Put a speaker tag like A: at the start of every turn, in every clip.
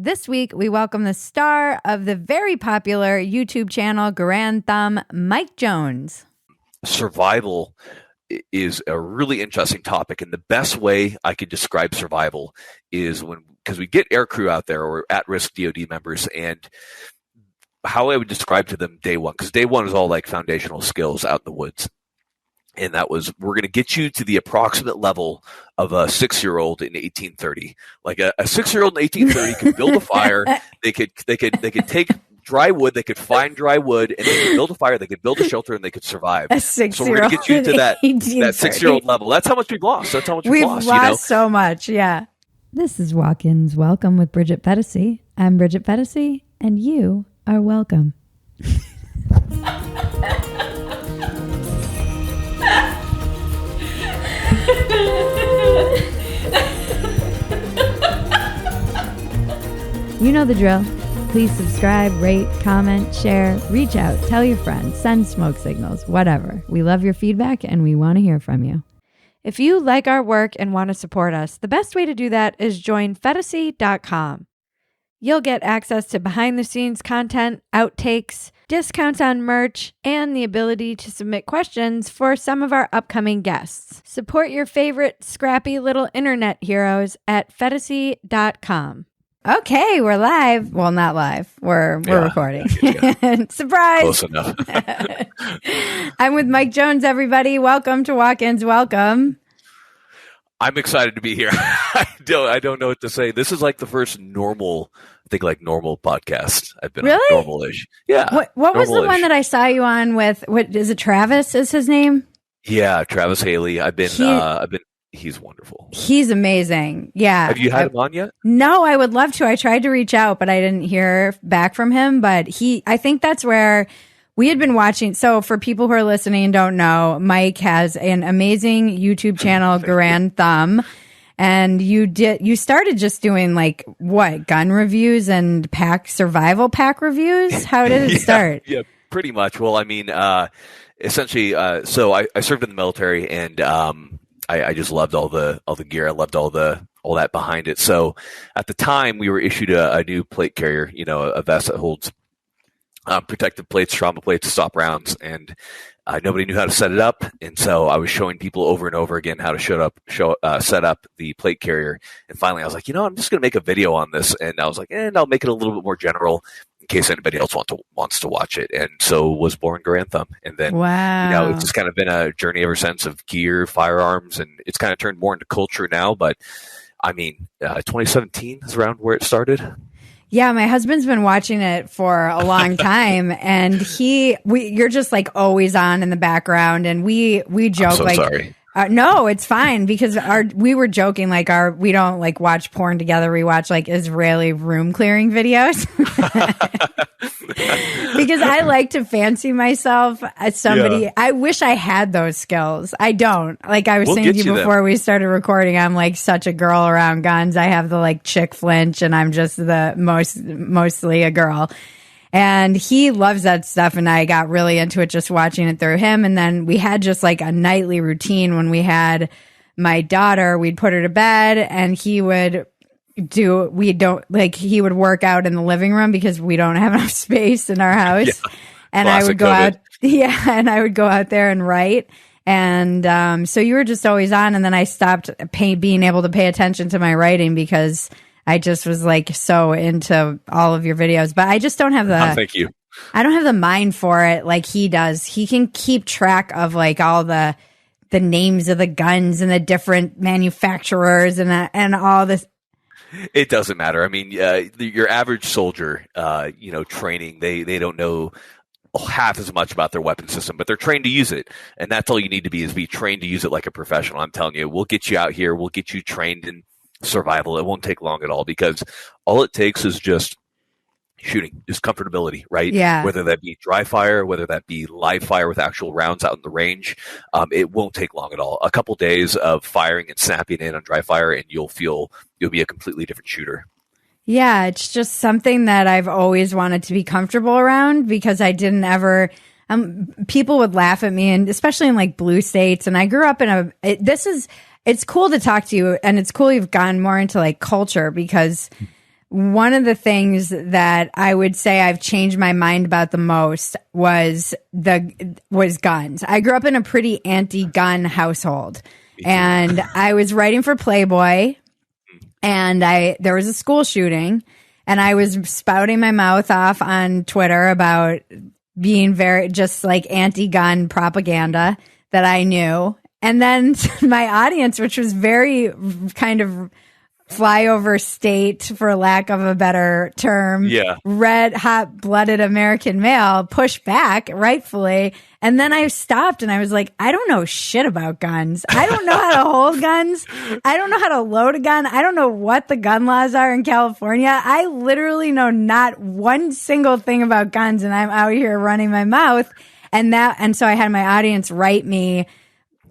A: This week, we welcome the star of the very popular YouTube channel, Grand Thumb, Mike Jones.
B: Survival is a really interesting topic, and the best way I could describe survival is because we get aircrew out there or at-risk DoD members, and how I would describe to them day one, because day one is all like foundational skills out in the woods. And that was, we're going to get you to the approximate level of a 6-year-old in 1830. Like a 6-year-old in 1830 could build a fire. They could take dry wood. They could find dry wood, and they could build a fire. They could build a shelter, and they could survive.
A: A 6-year-old.
B: So we're going to get you to that 6-year-old level. That's how much we've lost. That's how much
A: we've
B: lost.
A: Lost so much. Yeah. This is Walk-Ins Welcome with Bridget Phetasy. I'm Bridget Phetasy, and you are welcome. You know the drill. Please subscribe, rate, comment, share, reach out, tell your friends, send smoke signals, whatever. We love your feedback and we want to hear from you. If you like our work and want to support us, the best way to do that is join PHETASY.com. You'll get access to behind-the-scenes content, outtakes, discounts on merch, and the ability to submit questions for some of our upcoming guests. Support your favorite scrappy little internet heroes at PHETASY.com. Okay, we're live. Well, not live. We're recording. Surprise!
B: Close enough.
A: I'm with Mike Jones, everybody. Welcome to Walk-Ins Welcome.
B: I'm excited to be here. I don't know what to say. This is like the first normal podcast I've been on. Normal-ish. Yeah.
A: What was the one that I saw you on with? What is it? Travis is his name?
B: Yeah, Travis Haley. He's wonderful.
A: He's amazing. Yeah.
B: Have you had him on yet?
A: No, I would love to. I tried to reach out, but I didn't hear back from him. But I think that's where we had been watching. So for people who are listening and don't know, Mike has an amazing YouTube channel, Grand Thumb. And you started just doing gun reviews and survival pack reviews? How did it start?
B: Yeah, pretty much. Well, I mean, essentially, so I served in the military, and I just loved all the gear. I loved all that behind it. So at the time, we were issued a new plate carrier, a vest that holds protective plates, trauma plates to stop rounds, and nobody knew how to set it up. And so I was showing people over and over again how to set up the plate carrier. And finally, I was like, I'm just going to make a video on this. And I was like, I'll make it a little bit more general in case anybody else wants to watch it. And so was born Grand Thumb. And then,
A: wow.
B: It's just kind of been a journey ever since of gear, firearms, and it's kind of turned more into culture now. But I mean, 2017 is around where it started.
A: Yeah, my husband's been watching it for a long time, and you're just always on in the background, and we joke.
B: I'm so sorry.
A: No, it's fine, because we were joking we don't watch porn together. We watch Israeli room clearing videos because I like to fancy myself as somebody. Yeah. I wish I had those skills. I don't. I was saying to you before we started recording, I'm such a girl around guns. I have the chick flinch, and I'm just the mostly a girl. And he loves that stuff, and I got really into it just watching it through him. And then we had just a nightly routine when we had my daughter. We'd put her to bed, and he would he would work out in the living room because we don't have enough space in our house. Yeah. And I would go out. Yeah, and I would go out there and write. And so you were just always on, and then I stopped being able to pay attention to my writing because I just was so into all of your videos, but I just don't have
B: thank you.
A: I don't have the mind for it like he does. He can keep track of all the names of the guns and the different manufacturers and all this.
B: It doesn't matter. I mean, your average soldier, training, they don't know half as much about their weapon system, but they're trained to use it. And that's all you need to be trained to use it like a professional. I'm telling you, we'll get you out here. We'll get you trained in survival. It won't take long at all, because all it takes is just shooting, just comfortability, right?
A: Yeah.
B: Whether that be dry fire, whether that be live fire with actual rounds out in the range, it won't take long at all. A couple days of firing and snapping in on dry fire, and you'll be a completely different shooter.
A: Yeah, it's just something that I've always wanted to be comfortable around, because I didn't ever. People would laugh at me, and especially in blue states. And I grew up in it's cool to talk to you, and it's cool you've gone more into culture, because one of the things that I would say I've changed my mind about the most was guns. I grew up in a pretty anti-gun household, and I was writing for Playboy, and there was a school shooting, and I was spouting my mouth off on Twitter about being very just like anti-gun propaganda that I knew. And then my audience, which was very kind of flyover state, for lack of a better term, red hot blooded American male, pushed back rightfully. And then I stopped and I was like, I don't know shit about guns. I don't know how to hold guns. I don't know how to load a gun. I don't know what the gun laws are in California. I literally know not one single thing about guns, and I'm out here running my mouth. And so I had my audience write me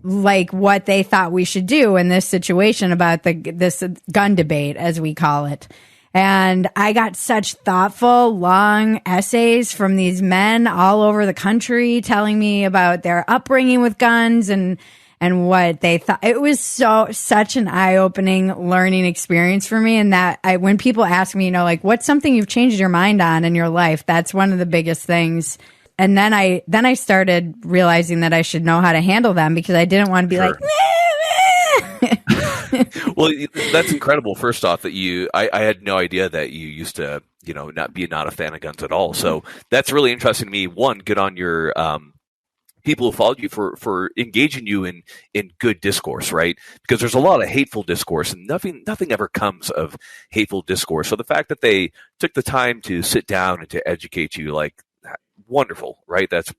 A: like what they thought we should do in this situation about this gun debate, as we call it. And I got such thoughtful, long essays from these men all over the country telling me about their upbringing with guns and what they thought. It was such an eye-opening learning experience for me. And that when people ask me, like, what's something you've changed your mind on in your life? That's one of the biggest things. And then I started realizing that I should know how to handle them, because I didn't want to be like,
B: Well, that's incredible. First off, that I had no idea that you used to, not a fan of guns at all. So that's really interesting to me. One, good on your people who followed you for engaging you in good discourse, right? Because there's a lot of hateful discourse, and nothing ever comes of hateful discourse. So the fact that they took the time to sit down and to educate you, like, wonderful, right? That's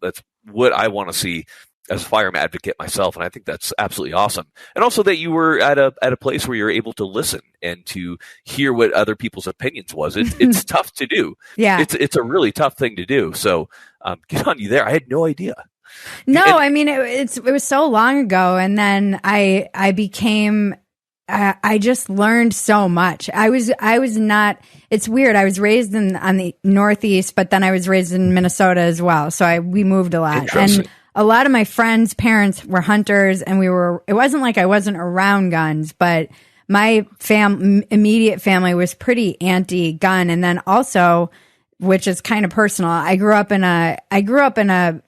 B: what I want to see as a firearm advocate myself, and I think that's absolutely awesome. And also that you were at a place where you're able to listen and to hear what other people's opinions was. It's tough to do.
A: Yeah,
B: it's a really tough thing to do. So good on you there. I had no idea.
A: No, I mean it was so long ago, and then I became. I just learned so much. I was not. It's weird. I was raised on the Northeast, but then I was raised in Minnesota as well. So we moved a lot, and a lot of my friends' parents were hunters, and it wasn't like I wasn't around guns, but my immediate family was pretty anti-gun. And then also, which is kind of personal, I grew up in a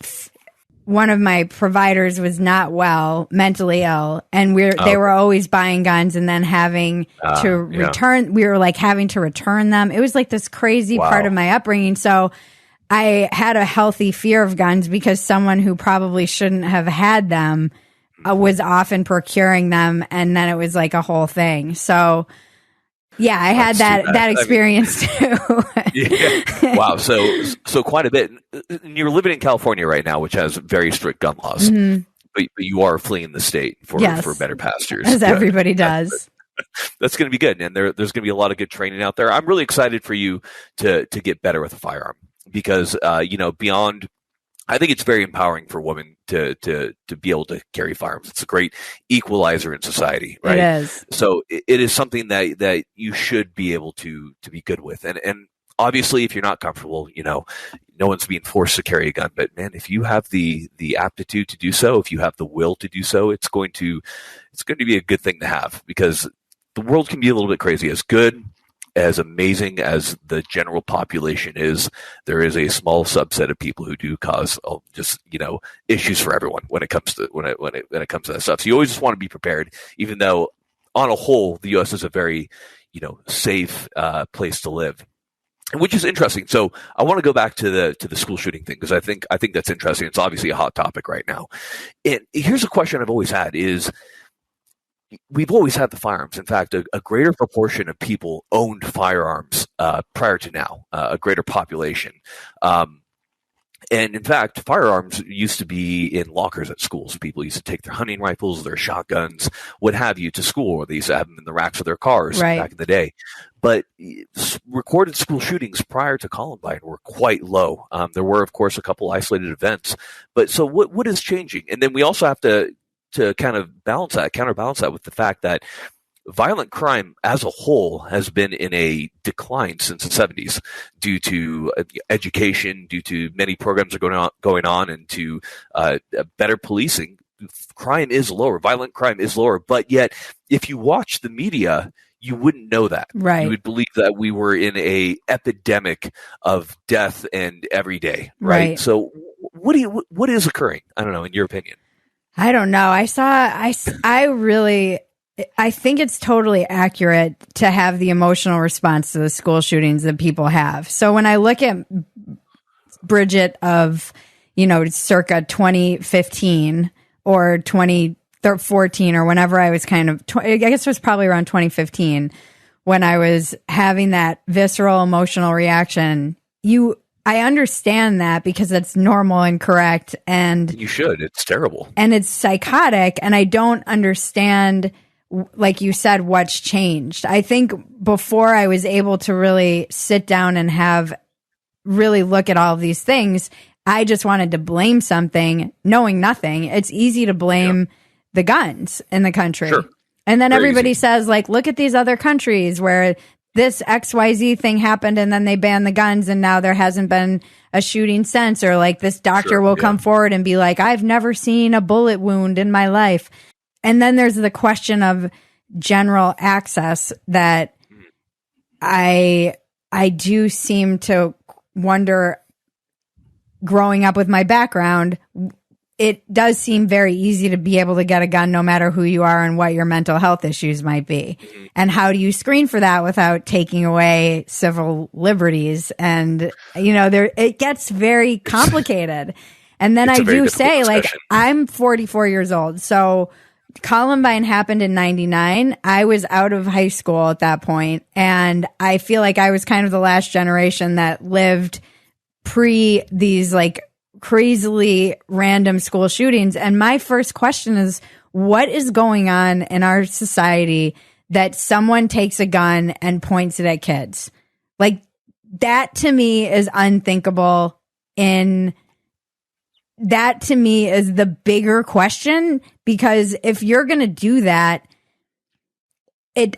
A: one of my providers was not well, mentally ill, and they were always buying guns and then having to return. We were like having to return them. It was like this crazy part of my upbringing. So I had a healthy fear of guns, because someone who probably shouldn't have had them was often procuring them, and then it was like a whole thing. So yeah, I had that experience too.
B: Yeah. Wow. So quite a bit. And you're living in California right now, which has very strict gun laws, but you are fleeing the state for better pastures.
A: As everybody does.
B: That's going to be good. And there's going to be a lot of good training out there. I'm really excited for you to get better with a firearm, because, beyond, I think it's very empowering for women to be able to carry firearms. It's a great equalizer in society, right?
A: It is.
B: So it is something that you should be able to be good with. And obviously, if you're not comfortable, no one's being forced to carry a gun. But man, if you have the aptitude to do so, if you have the will to do so, it's going to be a good thing to have, because the world can be a little bit crazy. As good, as amazing as the general population is, there is a small subset of people who do cause issues for everyone when it comes to when it comes to that stuff. So you always just want to be prepared, even though on a whole the U.S. is a very safe place to live, which is interesting. So I want to go back to the school shooting thing, because I think that's interesting. It's obviously a hot topic right now. And here's a question I've always had is, we've always had the firearms. In fact, a greater proportion of people owned firearms prior to now, a greater population. And in fact, firearms used to be in lockers at schools. People used to take their hunting rifles, their shotguns, what have you, to school, or they used to have them in the racks of their cars back in the day. But recorded school shootings prior to Columbine were quite low. There were, of course, a couple isolated events. But so what is changing? And then we also have to kind of counterbalance that with the fact that violent crime as a whole has been in a decline since the 70s due to education, due to many programs are going on, and to better policing. Crime is lower. Violent crime is lower. But yet, if you watch the media, you wouldn't know that.
A: Right.
B: You would believe that we were in a epidemic of death and every day. Right. So what is occurring? I don't know, in your opinion.
A: I don't know. I think it's totally accurate to have the emotional response to the school shootings that people have. So when I look at Bridget of, circa 2015 or 2014 or whenever I was I guess it was probably around 2015 when I was having that visceral emotional reaction. I understand that because that's normal and correct. And
B: you should. It's terrible.
A: And it's psychotic. And I don't understand, like you said, what's changed. I think before I was able to really sit down and really look at all of these things, I just wanted to blame something, knowing nothing. It's easy to blame the guns in the country.
B: Sure.
A: And then everybody says, like, look at these other countries where this XYZ thing happened and then they banned the guns and now there hasn't been a shooting since, or like this doctor will come forward and be like, I've never seen a bullet wound in my life. And then there's the question of general access that I do seem to wonder, growing up with my background, it does seem very easy to be able to get a gun no matter who you are and what your mental health issues might be. And how do you screen for that without taking away civil liberties? And, it gets very complicated. And then I do say, like, I'm 44 years old. So Columbine happened in 99. I was out of high school at that point, and I feel like I was kind of the last generation that lived pre these like crazily random school shootings. And my first question is, what is going on in our society that someone takes a gun and points it at kids? Like, that to me is unthinkable. That to me is the bigger question, because if you're going to do that,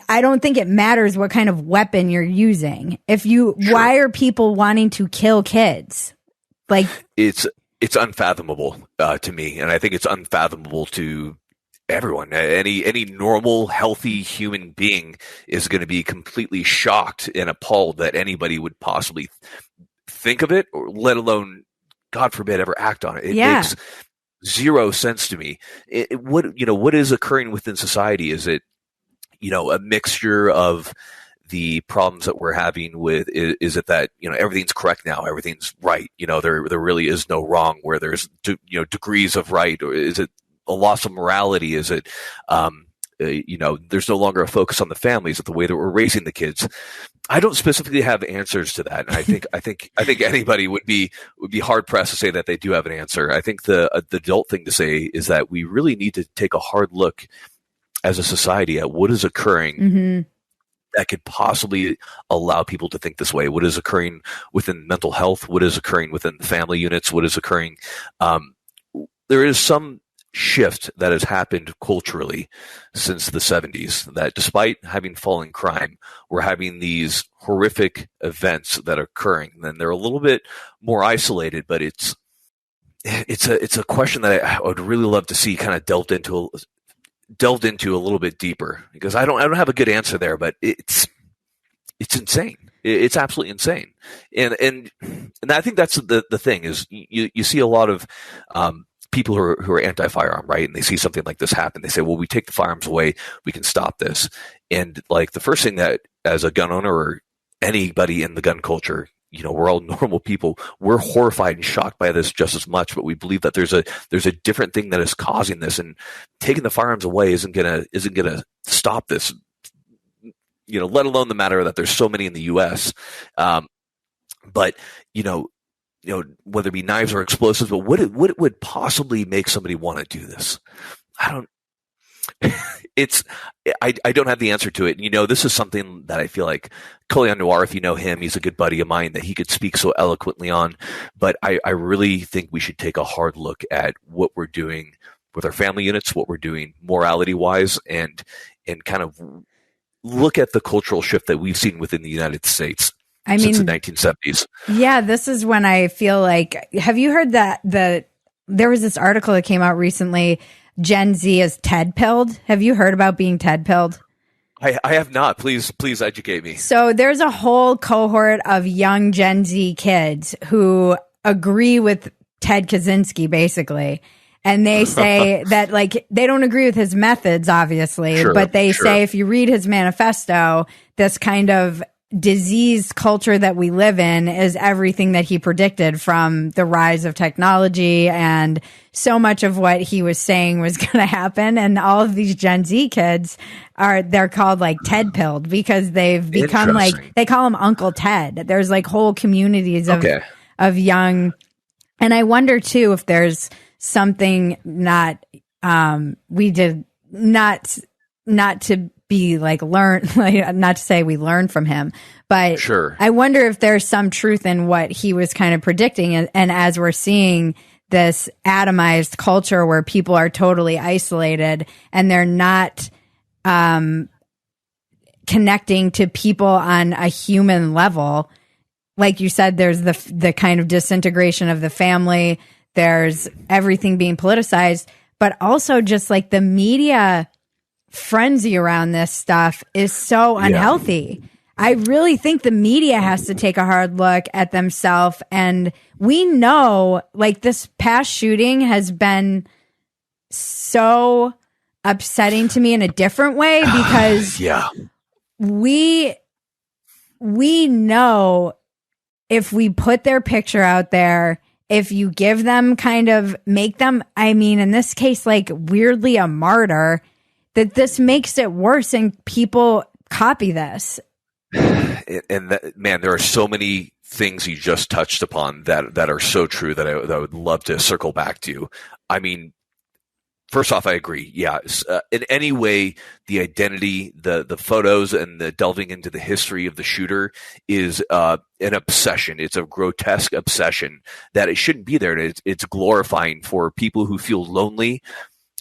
A: I don't think it matters what kind of weapon you're using. Why are people wanting to kill kids? Like,
B: it's unfathomable to me, and I think it's unfathomable to everyone. Any normal, healthy human being is going to be completely shocked and appalled that anybody would possibly think of it, or let alone, God forbid, ever act on it. It makes zero sense to me. What is occurring within society? Is it a mixture of the problems that we're having with, is it that, everything's correct now, everything's right, there really is no wrong, where there's, degrees of right? Or is it a loss of morality? Is it, there's no longer a focus on the families, of the way that we're raising the kids? I don't specifically have answers to that. And I think anybody would be hard pressed to say that they do have an answer. I think the adult thing to say is that we really need to take a hard look as a society at what is occurring that could possibly allow people to think this way. What is occurring within mental health? What is occurring within the family units? What is occurring? There is some shift that has happened culturally since the 70s, that despite having fallen crime, we're having these horrific events that are occurring. And they're a little bit more isolated, but it's a question that I would really love to see kind of delved into a little bit deeper, because I don't have a good answer there, but it's insane. It's absolutely insane. And I think that's the thing is you see a lot of people who are anti-firearm, right? And they see something like this happen. They say, well, we take the firearms away, we can stop this. And like the first thing that, as a gun owner or anybody in the gun culture, we're all normal people, we're horrified and shocked by this just as much, but we believe that there's a different thing that is causing this, and taking the firearms away isn't gonna stop this. Let alone the matter that there's so many in the U.S. But whether it be knives or explosives, but what would possibly make somebody want to do this? I don't have the answer to it. This is something that I feel like Colion Noir, if you know him, he's a good buddy of mine that he could speak so eloquently on. But I really think we should take a hard look at what we're doing with our family units, what we're doing morality-wise, and kind of look at the cultural shift that we've seen within the United States since the 1970s.
A: Yeah, this is when I feel like, have you heard that there was this article that came out recently, Gen Z is Ted-pilled? Have you heard about being Ted-pilled?
B: I have not. Please educate me.
A: So there's a whole cohort of young Gen Z kids who agree with Ted Kaczynski, basically. And they say that, like, they don't agree with his methods, obviously, but they say if you read his manifesto, this kind of diseased culture that we live in is everything that he predicted, from the rise of technology, and so much of what he was saying was going to happen. And all of these Gen Z kids they're called like Ted pilled, because they've become like, they call him Uncle Ted. There's like whole communities of young. And I wonder too, if there's something not to be like learned, like, not to say we learned from him, but I wonder if there's some truth in what he was kind of predicting. And as we're seeing this atomized culture where people are totally isolated and they're not connecting to people on a human level, like you said, there's the kind of disintegration of the family. There's everything being politicized, but also just like the media frenzy around this stuff is so unhealthy. I really think the media has to take a hard look at themselves. And we know, like, this past shooting has been so upsetting to me in a different way, because we know if we put their picture out there, if you give them kind of make them, I mean, in this case, like weirdly a martyr, that this makes it worse and people copy this.
B: And that, man, there are so many things you just touched upon that are so true that I would love to circle back to. I mean, first off, I agree. Yeah. In any way, the identity, the photos, and the delving into the history of the shooter is an obsession. It's a grotesque obsession that it shouldn't be there. It's glorifying for people who feel lonely,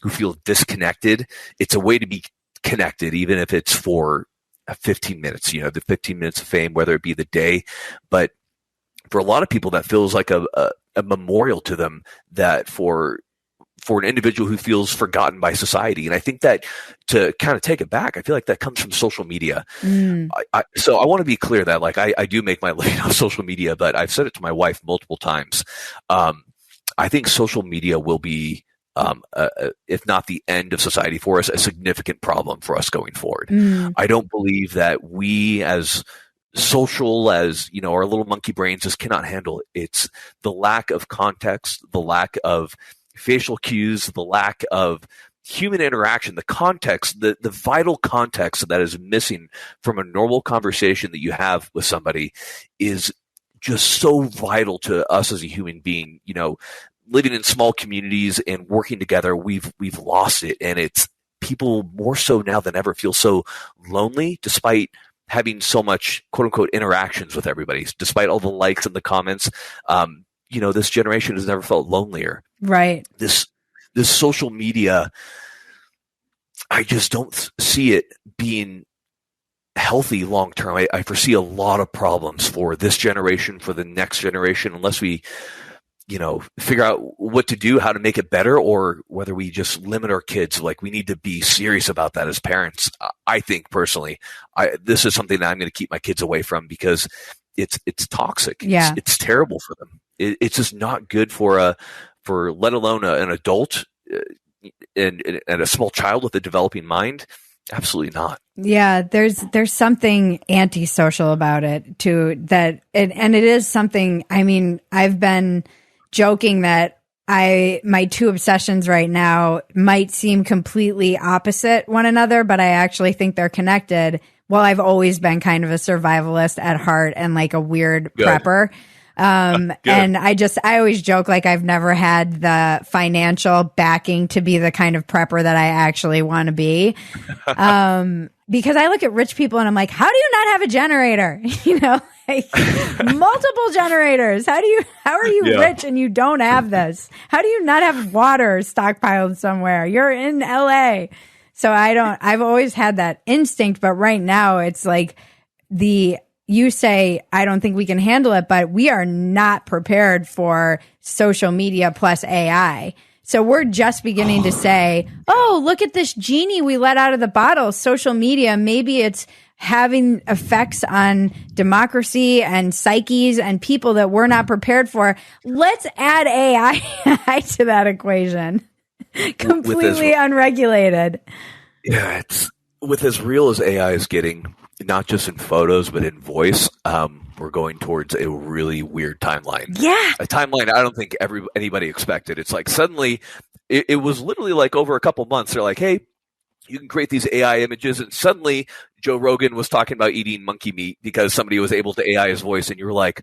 B: who feel disconnected. It's a way to be connected, even if it's for 15 minutes, the 15 minutes of fame, whether it be the day. But for a lot of people, that feels like a memorial to them, that for an individual who feels forgotten by society. And I think that, to kind of take it back, I feel like that comes from social media. So I want to be clear that, like, I do make my living on social media, but I've said it to my wife multiple times. I think social media will be, if not the end of society for us, a significant problem for us going forward. I don't believe that we, as social as, our little monkey brains, just cannot handle it. It's the lack of context, the lack of facial cues, the lack of human interaction, the context, the vital context that is missing from a normal conversation that you have with somebody is just so vital to us as a human being. Living in small communities and working together, we've lost it. And it's people more so now than ever feel so lonely, despite having so much quote unquote interactions with everybody, despite all the likes and the comments. This generation has never felt lonelier.
A: Right.
B: This social media, I just don't see it being healthy long term. I foresee a lot of problems for this generation, for the next generation, unless we, figure out what to do, how to make it better, or whether we just limit our kids. Like, we need to be serious about that as parents. I think personally, this is something that I'm going to keep my kids away from, because it's toxic.
A: Yeah.
B: It's terrible for them. It's just not good for let alone an adult and a small child with a developing mind. Absolutely not.
A: Yeah, there's something antisocial about it too. And it is something. I mean, I've been joking that my two obsessions right now might seem completely opposite one another, but I actually think they're connected. Well, I've always been kind of a survivalist at heart and like a weird prepper. And I always joke, like, I've never had the financial backing to be the kind of prepper that I actually want to be. Because I look at rich people and I'm like, how do you not have a generator? Like multiple generators. How are you rich and you don't have this? How do you not have water stockpiled somewhere? You're in LA. So I've always had that instinct, but right now it's like you say, I don't think we can handle it, but we are not prepared for social media plus AI. So we're just beginning to say, oh, look at this genie we let out of the bottle. Social media, maybe it's having effects on democracy and psyches and people that we're not prepared for. Let's add AI to that equation. Completely unregulated.
B: Yeah, it's with as real as AI is getting, not just in photos, but in voice. We're going towards a really weird timeline.
A: Yeah.
B: A timeline I don't think anybody expected. It's like suddenly, it was literally like over a couple months, they're like, hey, you can create these AI images, and suddenly Joe Rogan was talking about eating monkey meat because somebody was able to AI his voice, and you were like,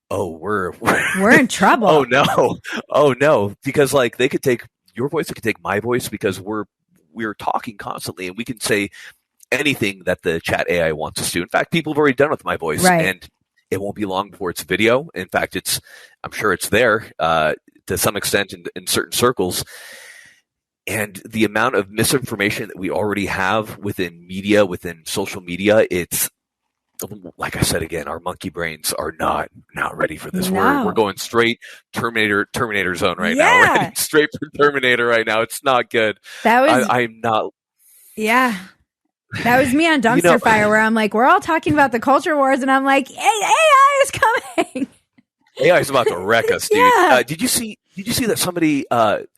B: oh, we're
A: in trouble.
B: Oh no. Because like they could take your voice, they could take my voice, because we're talking constantly, and we can say anything that the chat AI wants us to. In fact, people have already done it with my voice,
A: right.
B: And it won't be long before it's video. In fact, I'm sure it's there to some extent in certain circles. And the amount of misinformation that we already have within media, within social media, it's like I said again, our monkey brains are not ready for this.
A: No.
B: We're going straight Terminator zone right now. We're heading straight for Terminator right now. It's not good. I'm not.
A: Yeah. That was me on Dumpster Fire, where I'm like, we're all talking about the culture wars, and I'm like, hey, AI is coming.
B: AI is about to wreck us, dude.
A: Yeah.
B: Did you see that somebody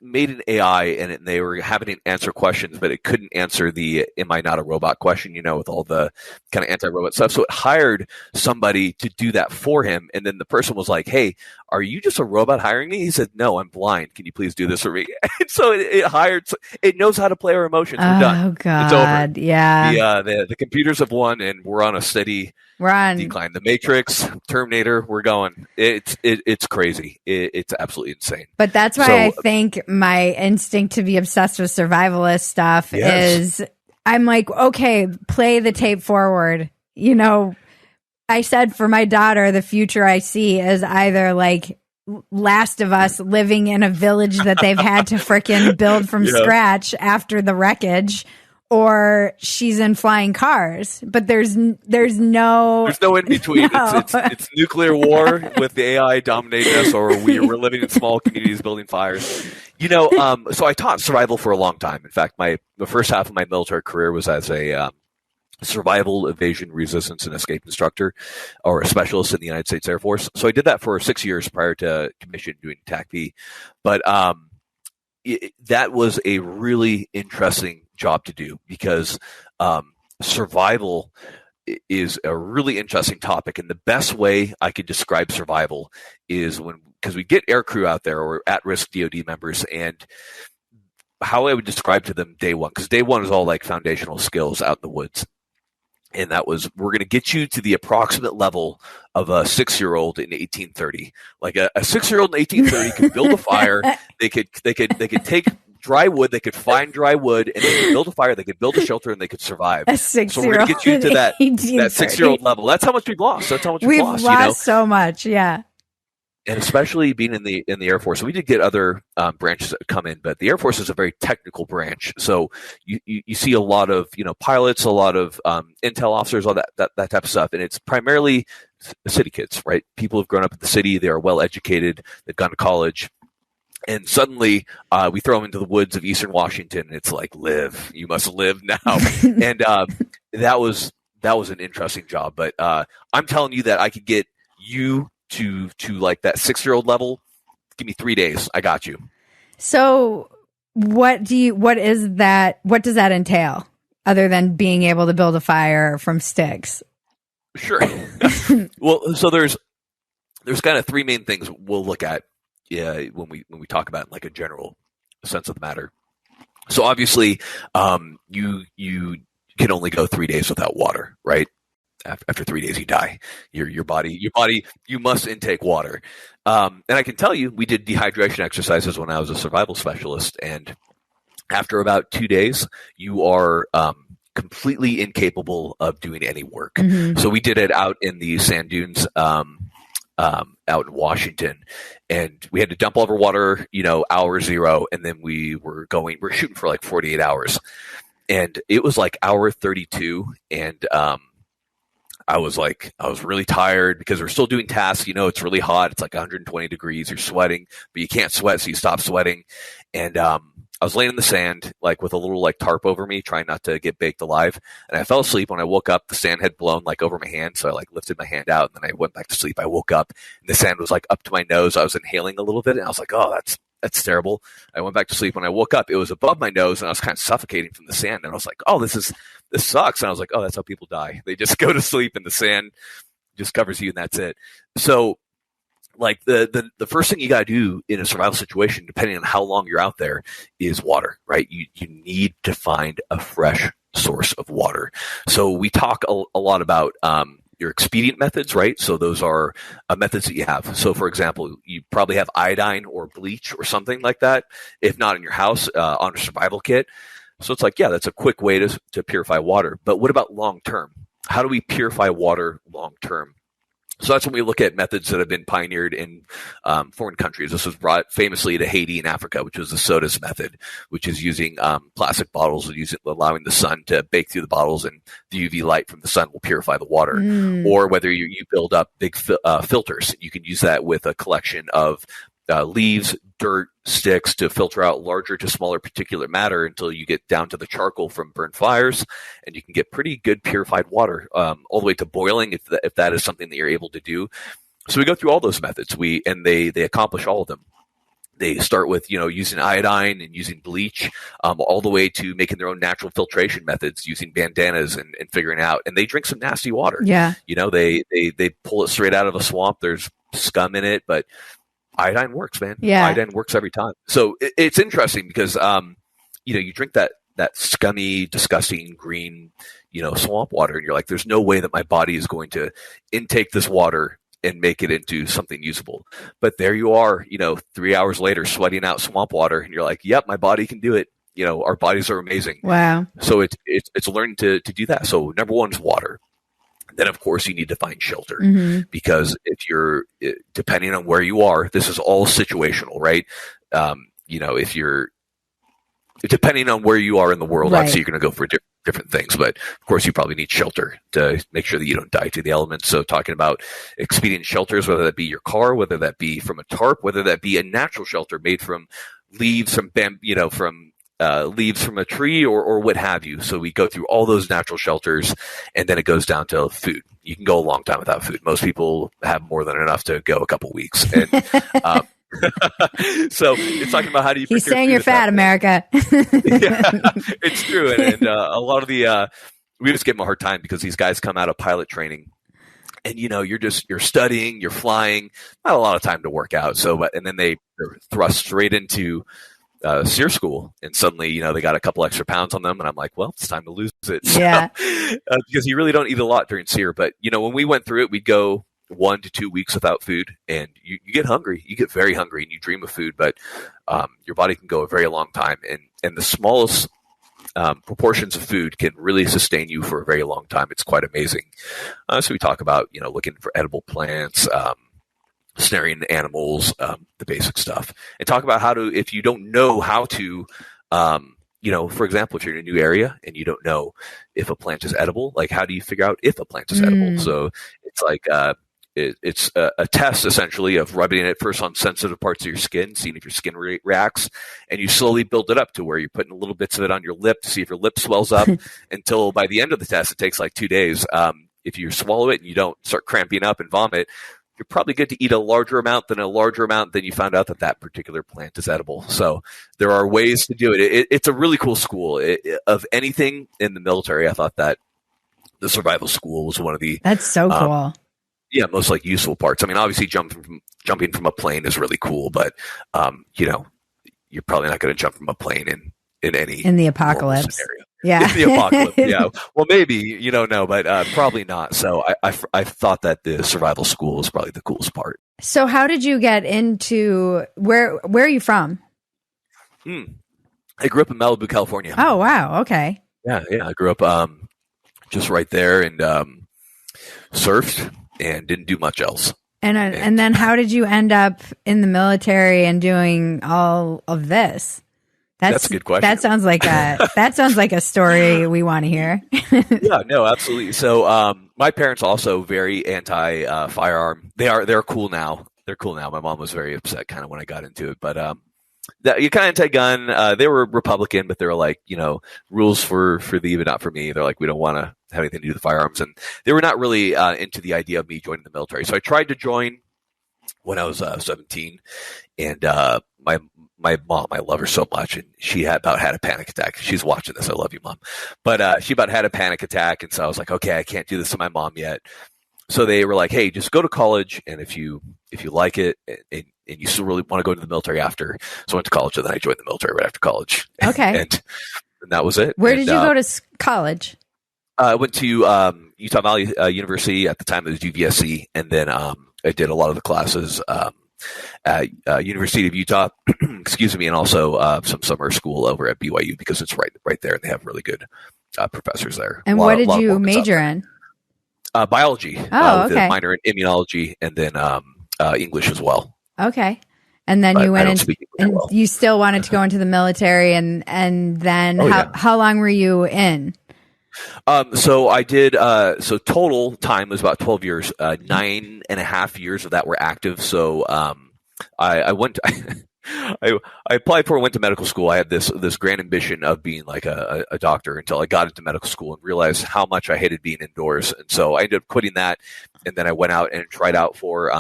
B: made an AI and they were having it answer questions, but it couldn't answer the "Am I not a robot?" question, with all the kind of anti-robot stuff. So it hired somebody to do that for him, and then the person was like, "Hey, are you just a robot hiring me?" He said, "No, I'm blind. Can you please do this for me?" And so it knows how to play our emotions. We're done.
A: Oh God,
B: it's over.
A: Yeah.
B: The computers have won, and we're on a steady decline. The Matrix, Terminator, we're going. It's crazy. It's absolutely insane.
A: But that's why I think my instinct to be obsessed with survivalist stuff is, I'm like, okay, play the tape forward. I said for my daughter, the future I see is either like Last of Us living in a village that they've had to frickin' build from scratch after the wreckage, or she's in flying cars. But there's no
B: in between. No. It's nuclear war with the AI dominating us, or we're living in small communities building fires. So I taught survival for a long time. In fact, the first half of my military career was as a survival, evasion, resistance, and escape instructor, or a specialist in the United States Air Force. So I did that for 6 years prior to commission doing TAC-P. But that was a really interesting job to do, because survival is a really interesting topic. And the best way I could describe survival is because we get aircrew out there, or at-risk DoD members, and how I would describe to them day one, because day one is all like foundational skills out in the woods. And that was, we're going to get you to the approximate level of a 6-year-old in 1830. Like a 6-year-old in 1830 could build a fire. They could take dry wood. They could find dry wood, and they could build a fire. They could build a shelter, and they could survive.
A: A 6-year-old.
B: So we're going to get you to that 6-year-old level. That's how much we've lost. That's how much
A: we've
B: lost.
A: Lost so much. Yeah.
B: And especially being in the Air Force, we did get other branches that come in, but the Air Force is a very technical branch. So you see a lot of pilots, a lot of intel officers, all that type of stuff, and it's primarily city kids, right? People who've grown up in the city, they are well educated, they've gone to college, and suddenly we throw them into the woods of Eastern Washington, and it's like, live, you must live now, and that was an interesting job. But I'm telling you that I could get you to like that 6-year-old level. Give me 3 days. I got you. So
A: what does that entail, other than being able to build a fire from sticks?
B: Sure. Well, so there's kind of 3 main things we'll look at when we talk about like a general sense of the matter. So obviously, you can only go 3 days without water, right? After 3 days, you die. Your body, you must intake water. And I can tell you, we did dehydration exercises when I was a survival specialist, and after about 2 days, you are completely incapable of doing any work. Mm-hmm. So we did it out in the sand dunes, out in Washington, and we had to dump all of our water, hour 0, and then we're shooting for like 48 hours, and it was like hour 32, and I was really tired because we're still doing tasks. It's really hot. It's like 120 degrees. You're sweating, but you can't sweat, so you stop sweating. And I was laying in the sand, like with a little like tarp over me, trying not to get baked alive. And I fell asleep. When I woke up, the sand had blown like over my hand. So I like lifted my hand out, and then I went back to sleep. I woke up, and the sand was like up to my nose. I was inhaling a little bit, and I was like, oh, that's terrible. I went back to sleep. When I woke up, it was above my nose, and I was kind of suffocating from the sand. And I was like, oh, this sucks. And I was like, oh, that's how people die. They just go to sleep, and the sand just covers you, and that's it. So like the first thing you got to do in a survival situation, depending on how long you're out there, is water, right? You need to find a fresh source of water. So we talk a lot about your expedient methods, right? So those are methods that you have. So for example, you probably have iodine or bleach or something like that, if not in your house, on a survival kit. So it's like, yeah, that's a quick way to purify water. But what about long term? How do we purify water long term? So that's when we look at methods that have been pioneered in foreign countries. This was brought famously to Haiti and Africa, which was the SOTUS method, which is using plastic bottles, allowing the sun to bake through the bottles, and the UV light from the sun will purify the water. Or whether you build up big filters, you can use that with a collection of leaves, dirt, sticks to filter out larger to smaller particulate matter until you get down to the charcoal from burnt fires, and you can get pretty good purified water, all the way to boiling if that is something that you're able to do. So we go through all those methods. They accomplish all of them. They start with, using iodine and using bleach, all the way to making their own natural filtration methods using bandanas and figuring out. And they drink some nasty water.
A: Yeah.
B: They pull it straight out of a swamp. There's scum in it, but iodine works, man.
A: Yeah.
B: Iodine works every time. So it's interesting because, you drink that scummy, disgusting green, swamp water, and you're like, there's no way that my body is going to intake this water and make it into something usable. But there you are, 3 hours later, sweating out swamp water, and you're like, yep, my body can do it. Our bodies are amazing.
A: Wow.
B: So it's learning to do that. So number one is water. Then, of course, you need to find shelter, because if you're, depending on where you are, this is all situational, right? If you're, depending on where you are in the world,
A: right,
B: obviously you're going to go for different things, but of course you probably need shelter to make sure that you don't die to the elements. So talking about expedient shelters, whether that be your car, whether that be from a tarp, whether that be a natural shelter made from leaves from leaves from a tree or what have you. So we go through all those natural shelters, and then it goes down to food. You can go a long time without food. Most people have more than enough to go a couple weeks. And so it's talking about how do you.
A: He's saying you're fat, America.
B: Yeah, it's true, and a lot of the we just give them a hard time because these guys come out of pilot training. And you're studying, you're flying, not a lot of time to work out. And then they're thrust straight into SEER school, and suddenly they got a couple extra pounds on them, and I'm like, well, it's time to lose it.
A: Yeah.
B: Because you really don't eat a lot during SEER, but when we went through it, we'd go 1 to 2 weeks without food, and you get hungry, you get very hungry, and you dream of food, but your body can go a very long time, and the smallest proportions of food can really sustain you for a very long time. It's quite amazing. So we talk about looking for edible plants, snaring animals, the basic stuff, and talk about how to, if you don't know how to, for example, if you're in a new area and you don't know if a plant is edible, like how do you figure out if a plant is edible? So it's like, it's a test essentially of rubbing it first on sensitive parts of your skin, seeing if your skin reacts, and you slowly build it up to where you're putting little bits of it on your lip to see if your lip swells up until by the end of the test, it takes like 2 days. If you swallow it and you don't start cramping up and vomit, you're probably good to eat a larger amount than you found out that particular plant is edible. So there are ways to do it. It's a really cool school. Of anything in the military, I thought that the survival school was one of the
A: that's so cool.
B: Most like useful parts. I mean, obviously jumping from a plane is really cool, but you're probably not going to jump from a plane in the
A: apocalypse
B: scenario.
A: Yeah.
B: In the apocalypse. Yeah. Well, maybe, you don't know, but probably not. So I thought that the survival school was probably the coolest part.
A: So how did you get into where are you from?
B: I grew up in Malibu, California.
A: Oh, wow. Okay.
B: Yeah. I grew up just right there, and surfed and didn't do much else.
A: And then how did you end up in the military and doing all of this?
B: That's a good question.
A: That sounds like a story we want to hear.
B: Yeah, no, absolutely. So, my parents also very anti firearm. They're cool now. They're cool now. My mom was very upset kind of when I got into it, but that you kind of anti-gun. They were Republican, but they were like, rules for thee, but not for me. They're like, we don't want to have anything to do with firearms, and they were not really into the idea of me joining the military. So I tried to join when I was 17, and my mom, I love her so much, and she about had a panic attack. She's watching this. I love you, Mom. But she about had a panic attack, and so I was like, okay, I can't do this to my mom yet. So they were like, hey, just go to college, and if you like it and you still really want to go to the military after. So I went to college, and then I joined the military right after college.
A: Okay.
B: and that was it.
A: Where did you go to college?
B: I went to Utah Valley University. At the time, it was UVSC, and then I did a lot of the classes at University of Utah, excuse me, and also some summer school over at BYU because it's right there, and they have really good professors there.
A: And what did you major in?
B: Biology.
A: Oh,
B: with a minor in immunology, and then English as well.
A: Okay. And then you went into, and you still wanted to go into the military, and then how long were you in?
B: So I did, so total time was about 12 years, 9.5 years of that were active. So, I went, I applied for and went to medical school. I had this grand ambition of being like a doctor until I got into medical school and realized how much I hated being indoors. And so I ended up quitting that. And then I went out and tried out for,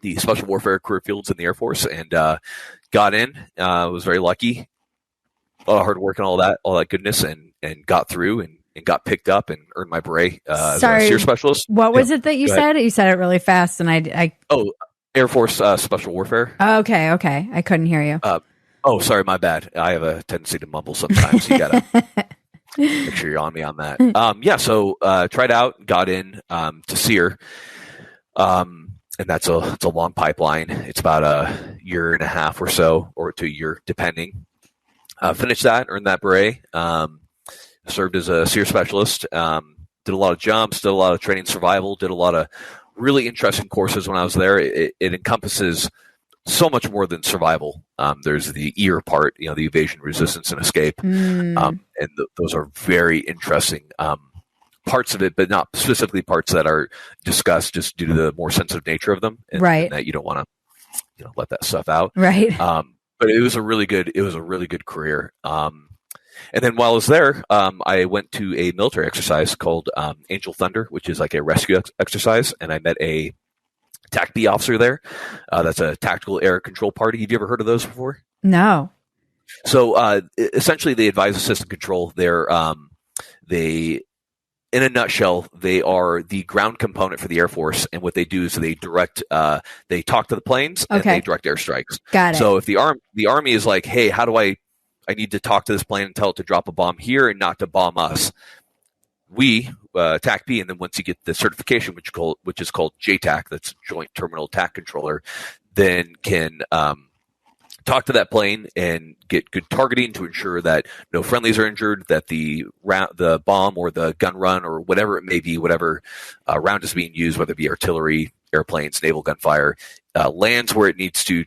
B: the special warfare career fields in the Air Force, and, got in, was very lucky. A lot of hard work and all that goodness, and got through and got picked up and earned my beret as a SEER specialist.
A: What was it that you said? You said it really fast, and I
B: Air Force special warfare.
A: Okay. I couldn't hear you.
B: Sorry, my bad. I have a tendency to mumble sometimes. You gotta make sure you're on me on that. So tried out, got in to SEER, and that's it's a long pipeline. It's about a year and a half or so, or to a year, depending. Finished that, earned that beret, served as a SEER specialist, did a lot of jumps, did a lot of training survival, did a lot of really interesting courses when I was there. It encompasses so much more than survival. There's the EAR part, the evasion, resistance, and escape. And those are very interesting parts of it, but not specifically parts that are discussed just due to the more sensitive nature of them. And that you don't want to let that stuff out.
A: Right.
B: But it was a really good career. And then while I was there, I went to a military exercise called Angel Thunder, which is like a rescue exercise. And I met a TAC-B officer there. That's a tactical air control party. Have you ever heard of those before?
A: No.
B: So essentially, they advise assistant control. They, in a nutshell, they are the ground component for the Air Force, and what they do is they talk to the planes and they direct airstrikes.
A: Got it.
B: So if the Army is like, hey, how do I need to talk to this plane and tell it to drop a bomb here and not to bomb us, we, TAC-B, and then once you get the certification, which is called JTAC, that's Joint Terminal Attack Controller, then can talk to that plane and get good targeting to ensure that no friendlies are injured, that the bomb or the gun run or whatever it may be, whatever round is being used, whether it be artillery, airplanes, naval gunfire, lands where it needs to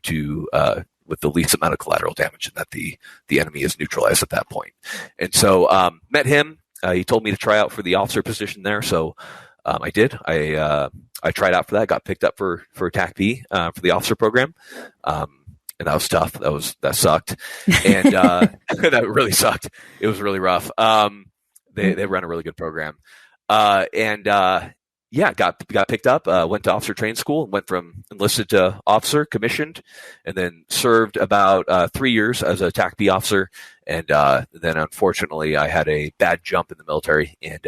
B: with the least amount of collateral damage, and that the enemy is neutralized at that point. And so met him. He told me to try out for the officer position there, so I did. I tried out for that, got picked up for TAC-B for the officer program. And that was tough. That sucked, and that really sucked. It was really rough. They run a really good program, got picked up. Went to officer training school, went from enlisted to officer, commissioned, and then served about 3 years as a TAC-B officer. And then unfortunately, I had a bad jump in the military and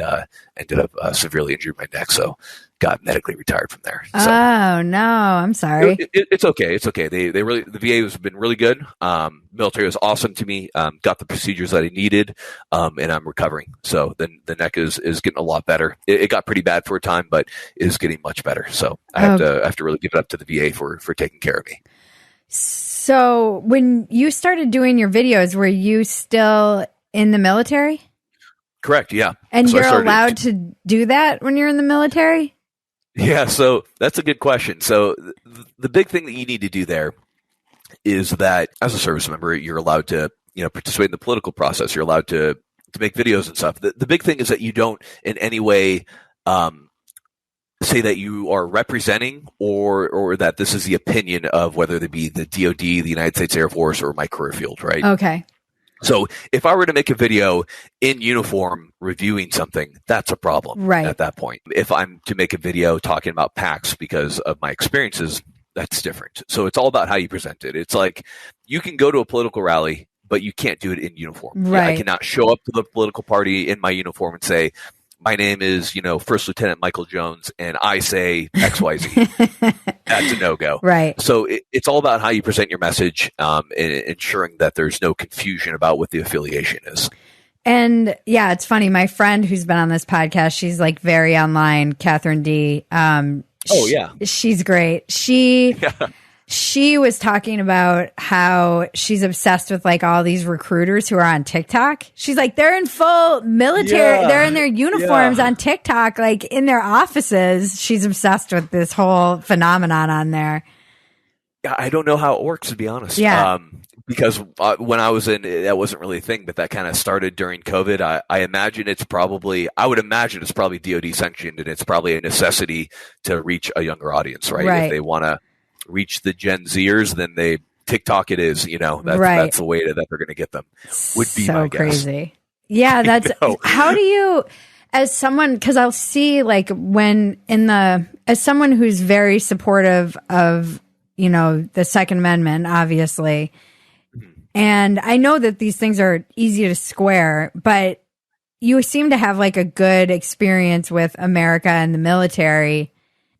B: ended up severely injuring my neck. So got medically retired from there. So,
A: oh no, I'm sorry.
B: It's okay. It's okay. The VA has been really good. Military was awesome to me. Got the procedures that I needed, and I'm recovering. So then the neck is getting a lot better. It got pretty bad for a time, but is getting much better. So I have to really give it up to the VA for taking care of me.
A: So when you started doing your videos, were you still in the military?
B: Correct. Yeah.
A: And so you're allowed to do that when you're in the military?
B: Yeah. So that's a good question. So the big thing that you need to do there is that as a service member, you're allowed to, participate in the political process. You're allowed to make videos and stuff. The big thing is that you don't in any way, say that you are representing or that this is the opinion of whether it be the DoD, the United States Air Force, or my career field, right?
A: Okay.
B: So if I were to make a video in uniform reviewing something, that's a problem at that point. If I'm to make a video talking about PACs because of my experiences, that's different. So it's all about how you present it. It's like you can go to a political rally, but you can't do it in uniform.
A: Right.
B: I cannot show up to the political party in my uniform and say, my name is, First Lieutenant Michael Jones, and I say XYZ. That's a no-go.
A: Right.
B: So it's all about how you present your message and ensuring that there's no confusion about what the affiliation is.
A: And yeah, it's funny. My friend who's been on this podcast, she's like very online, Catherine D. She's great. She was talking about how she's obsessed with like all these recruiters who are on TikTok. She's like, they're in full military. Yeah. They're in their uniforms on TikTok, like in their offices. She's obsessed with this whole phenomenon on there.
B: Yeah, I don't know how it works, to be honest.
A: Yeah.
B: Because when I was in, that wasn't really a thing, but that kind of started during COVID. I imagine I would imagine it's probably DoD sanctioned, and it's probably a necessity to reach a younger audience, right? If they want to reach the Gen Zers, then TikTok it is, that's the way that they're going to get them. Would be
A: so
B: my guess.
A: Crazy. Yeah, that's how do you, as someone, because I'll see like as someone who's very supportive of the Second Amendment, obviously, and I know that these things are easy to square, but you seem to have like a good experience with America and the military.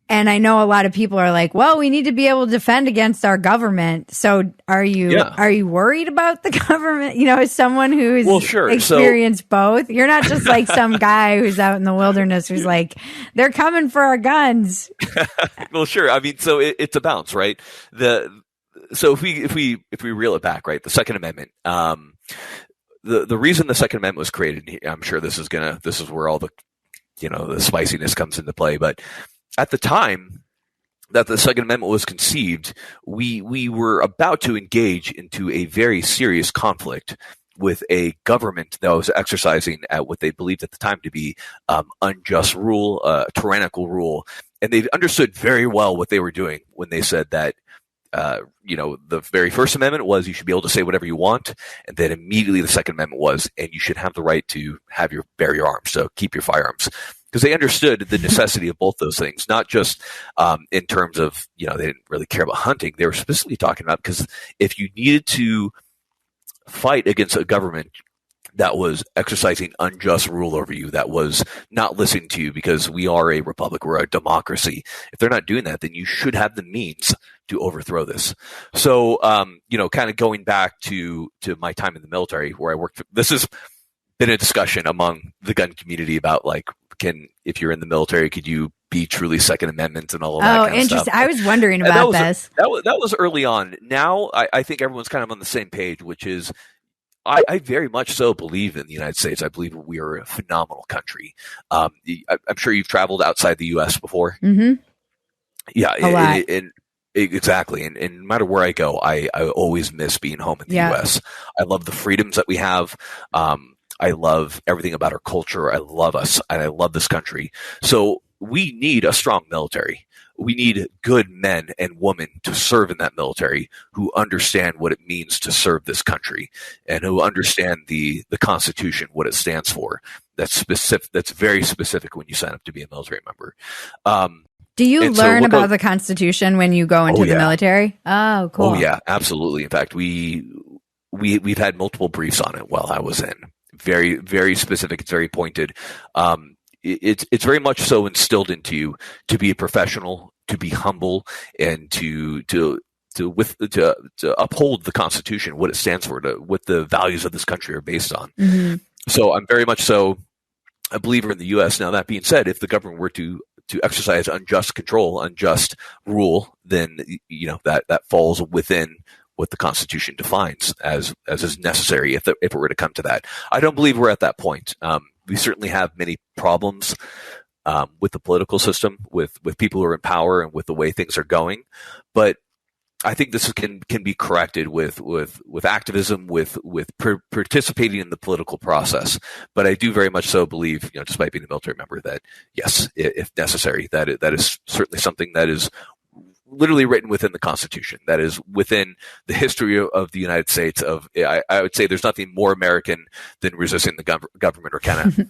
A: And I know a lot of people are like, well, we need to be able to defend against our government. So are you worried about the government? As someone who's experienced both, you're not just like some guy who's out in the wilderness who's like, they're coming for our guns.
B: Well, sure. I mean, so it's a balance, right? So if we reel it back, right, the Second Amendment, the reason the Second Amendment was created, I'm sure this is where all the the spiciness comes into play, but at the time that the Second Amendment was conceived, we were about to engage into a very serious conflict with a government that was exercising at what they believed at the time to be unjust rule, tyrannical rule. And they understood very well what they were doing when they said that, the very First Amendment was you should be able to say whatever you want. And then immediately the Second Amendment was, and you should have the right to bear your arms, so keep your firearms. Because they understood the necessity of both those things, not just in terms of, they didn't really care about hunting. They were specifically talking about because if you needed to fight against a government that was exercising unjust rule over you, that was not listening to you, because we are a republic, we're a democracy. If they're not doing that, then you should have the means to overthrow this. So, kind of going back to my time in the military where I worked, this has been a discussion among the gun community about like, if you're in the military, could you be truly Second Amendment and all of that kind of
A: interesting.
B: stuff?
A: I was wondering about this.
B: That was early on. Now I think everyone's kind of on the same page, which is I very much so believe in the United States. I believe we are a phenomenal country. I'm sure you've traveled outside the U.S. before.
A: Mm-hmm.
B: Yeah, exactly. And no matter where I go, I always miss being home in the U.S. I love the freedoms that we have. I love everything about our culture. I love us, and I love this country. So we need a strong military. We need good men and women to serve in that military who understand what it means to serve this country and who understand the Constitution, what it stands for. That's specific. That's very specific when you sign up to be a military member.
A: Do you learn about the Constitution when you go into the military? Oh, cool.
B: Oh, yeah, absolutely. In fact, we've had multiple briefs on it while I was in. Very, very specific. It's very pointed. It's very much so instilled into you to be a professional, to be humble, and to uphold the Constitution, what it stands for, what the values of this country are based on.
A: Mm-hmm.
B: So I'm very much so a believer in the U.S. Now, that being said, if the government were to exercise unjust control, unjust rule, then that falls within what the Constitution defines as is necessary if it were to come to that. I don't believe we're at that point. We certainly have many problems with the political system, with people who are in power and with the way things are going. But I think this can be corrected with activism, with participating in the political process. But I do very much so believe, despite being a military member, that yes, if necessary, that is certainly something that is literally written within the Constitution, that is within the history of the United States. I would say there's nothing more American than resisting the government or kind of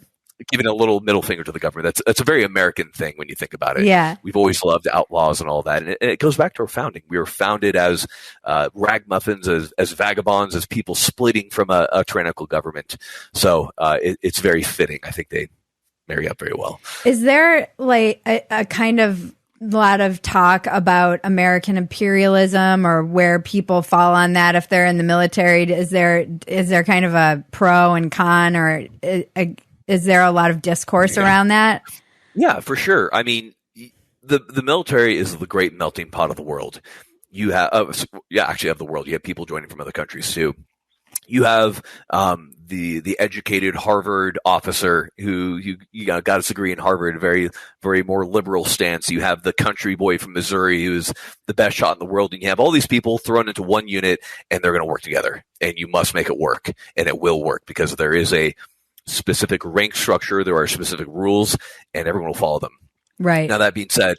B: giving a little middle finger to the government. That's a very American thing when you think about it.
A: Yeah.
B: We've always loved outlaws and all that. And it goes back to our founding. We were founded as ragamuffins, as vagabonds, as people splitting from a tyrannical government. So it's very fitting. I think they marry up very well.
A: Is there like a kind of lot of talk about American imperialism, or where people fall on that if they're in the military? Is there kind of a pro and con, or is there a lot of discourse around that?
B: Yeah, for sure. I mean, the military is the great melting pot of the world. You have, actually of the world. You have people joining from other countries too. You have the educated Harvard officer who got his degree in Harvard, a very, very more liberal stance. You have the country boy from Missouri who's the best shot in the world. And you have all these people thrown into one unit, and they're going to work together. And you must make it work, and it will work, because there is a specific rank structure. There are specific rules, and everyone will follow them.
A: Right.
B: Now, that being said,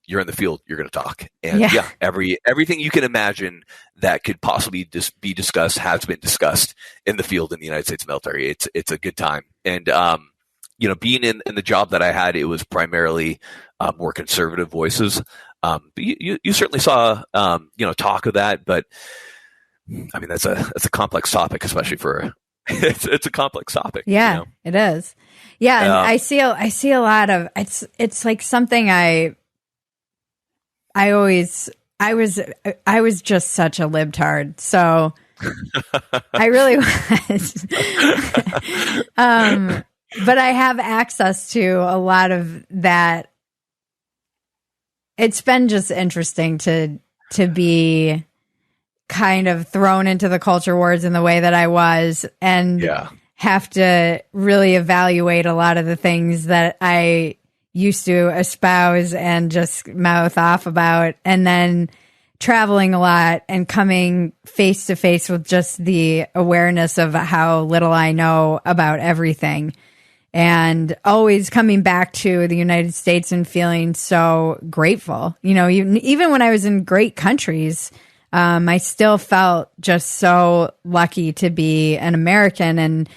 B: you're in the field, you're going to talk. And everything you can imagine that could possibly be discussed has been discussed in the field in the United States military. It's a good time. And, being in the job that I had, it was primarily more conservative voices. But you certainly saw, talk of that. But I mean, that's a complex topic, especially for it's a complex topic.
A: Yeah, it is. Yeah. And I see a lot of, it's like something I was just such a libtard. So I really was. But I have access to a lot of that. It's been just interesting to be kind of thrown into the culture wars in the way that I was, and have to really evaluate a lot of the things that I used to espouse and just mouth off about, and then traveling a lot and coming face to face with just the awareness of how little I know about everything, and always coming back to the United States and feeling so grateful. Even when I was in great countries, I still felt just so lucky to be an American. And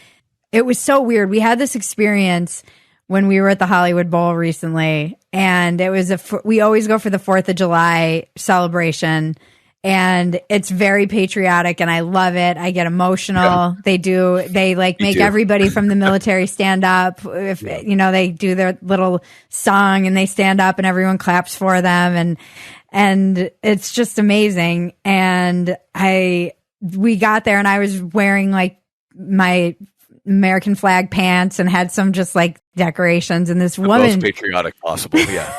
A: it was so weird. We had this experience when we were at the Hollywood Bowl recently, and it was we always go for the 4th of July celebration, and it's very patriotic, and I love it. I get emotional. Yeah. They make everybody from the military stand up. If they do their little song and they stand up and everyone claps for them, and it's just amazing. And we got there, and I was wearing like my American flag pants and had some just like decorations, and this woman,
B: most patriotic possible. Yeah.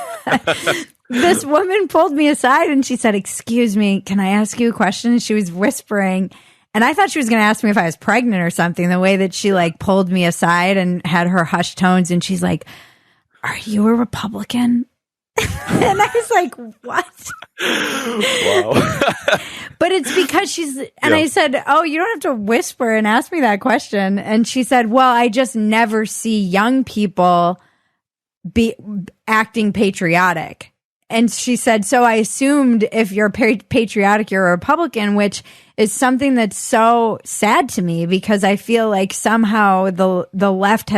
A: This woman pulled me aside and she said, "Excuse me, can I ask you a question?" And she was whispering, and I thought she was going to ask me if I was pregnant or something, the way that she like pulled me aside and had her hushed tones, and she's like, "Are you a Republican?" And I was like, "What?"
B: Wow.
A: But it's because and I said, "Oh, you don't have to whisper and ask me that question." And she said, "Well, I just never see young people be acting patriotic." And she said, "So I assumed if you're patriotic, you're a Republican," which is something that's so sad to me, because I feel like somehow the left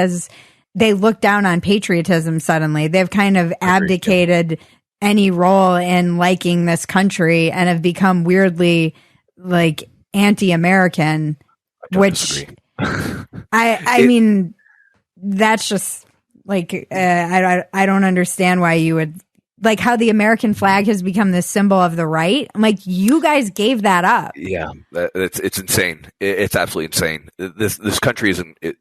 A: they look down on patriotism suddenly. They've kind of abdicated any role in liking this country and have become weirdly like anti-American, which I mean, that's just like, I don't understand why you would like how the American flag has become this symbol of the right. I'm like, you guys gave that up.
B: Yeah, it's insane. It's absolutely insane. This country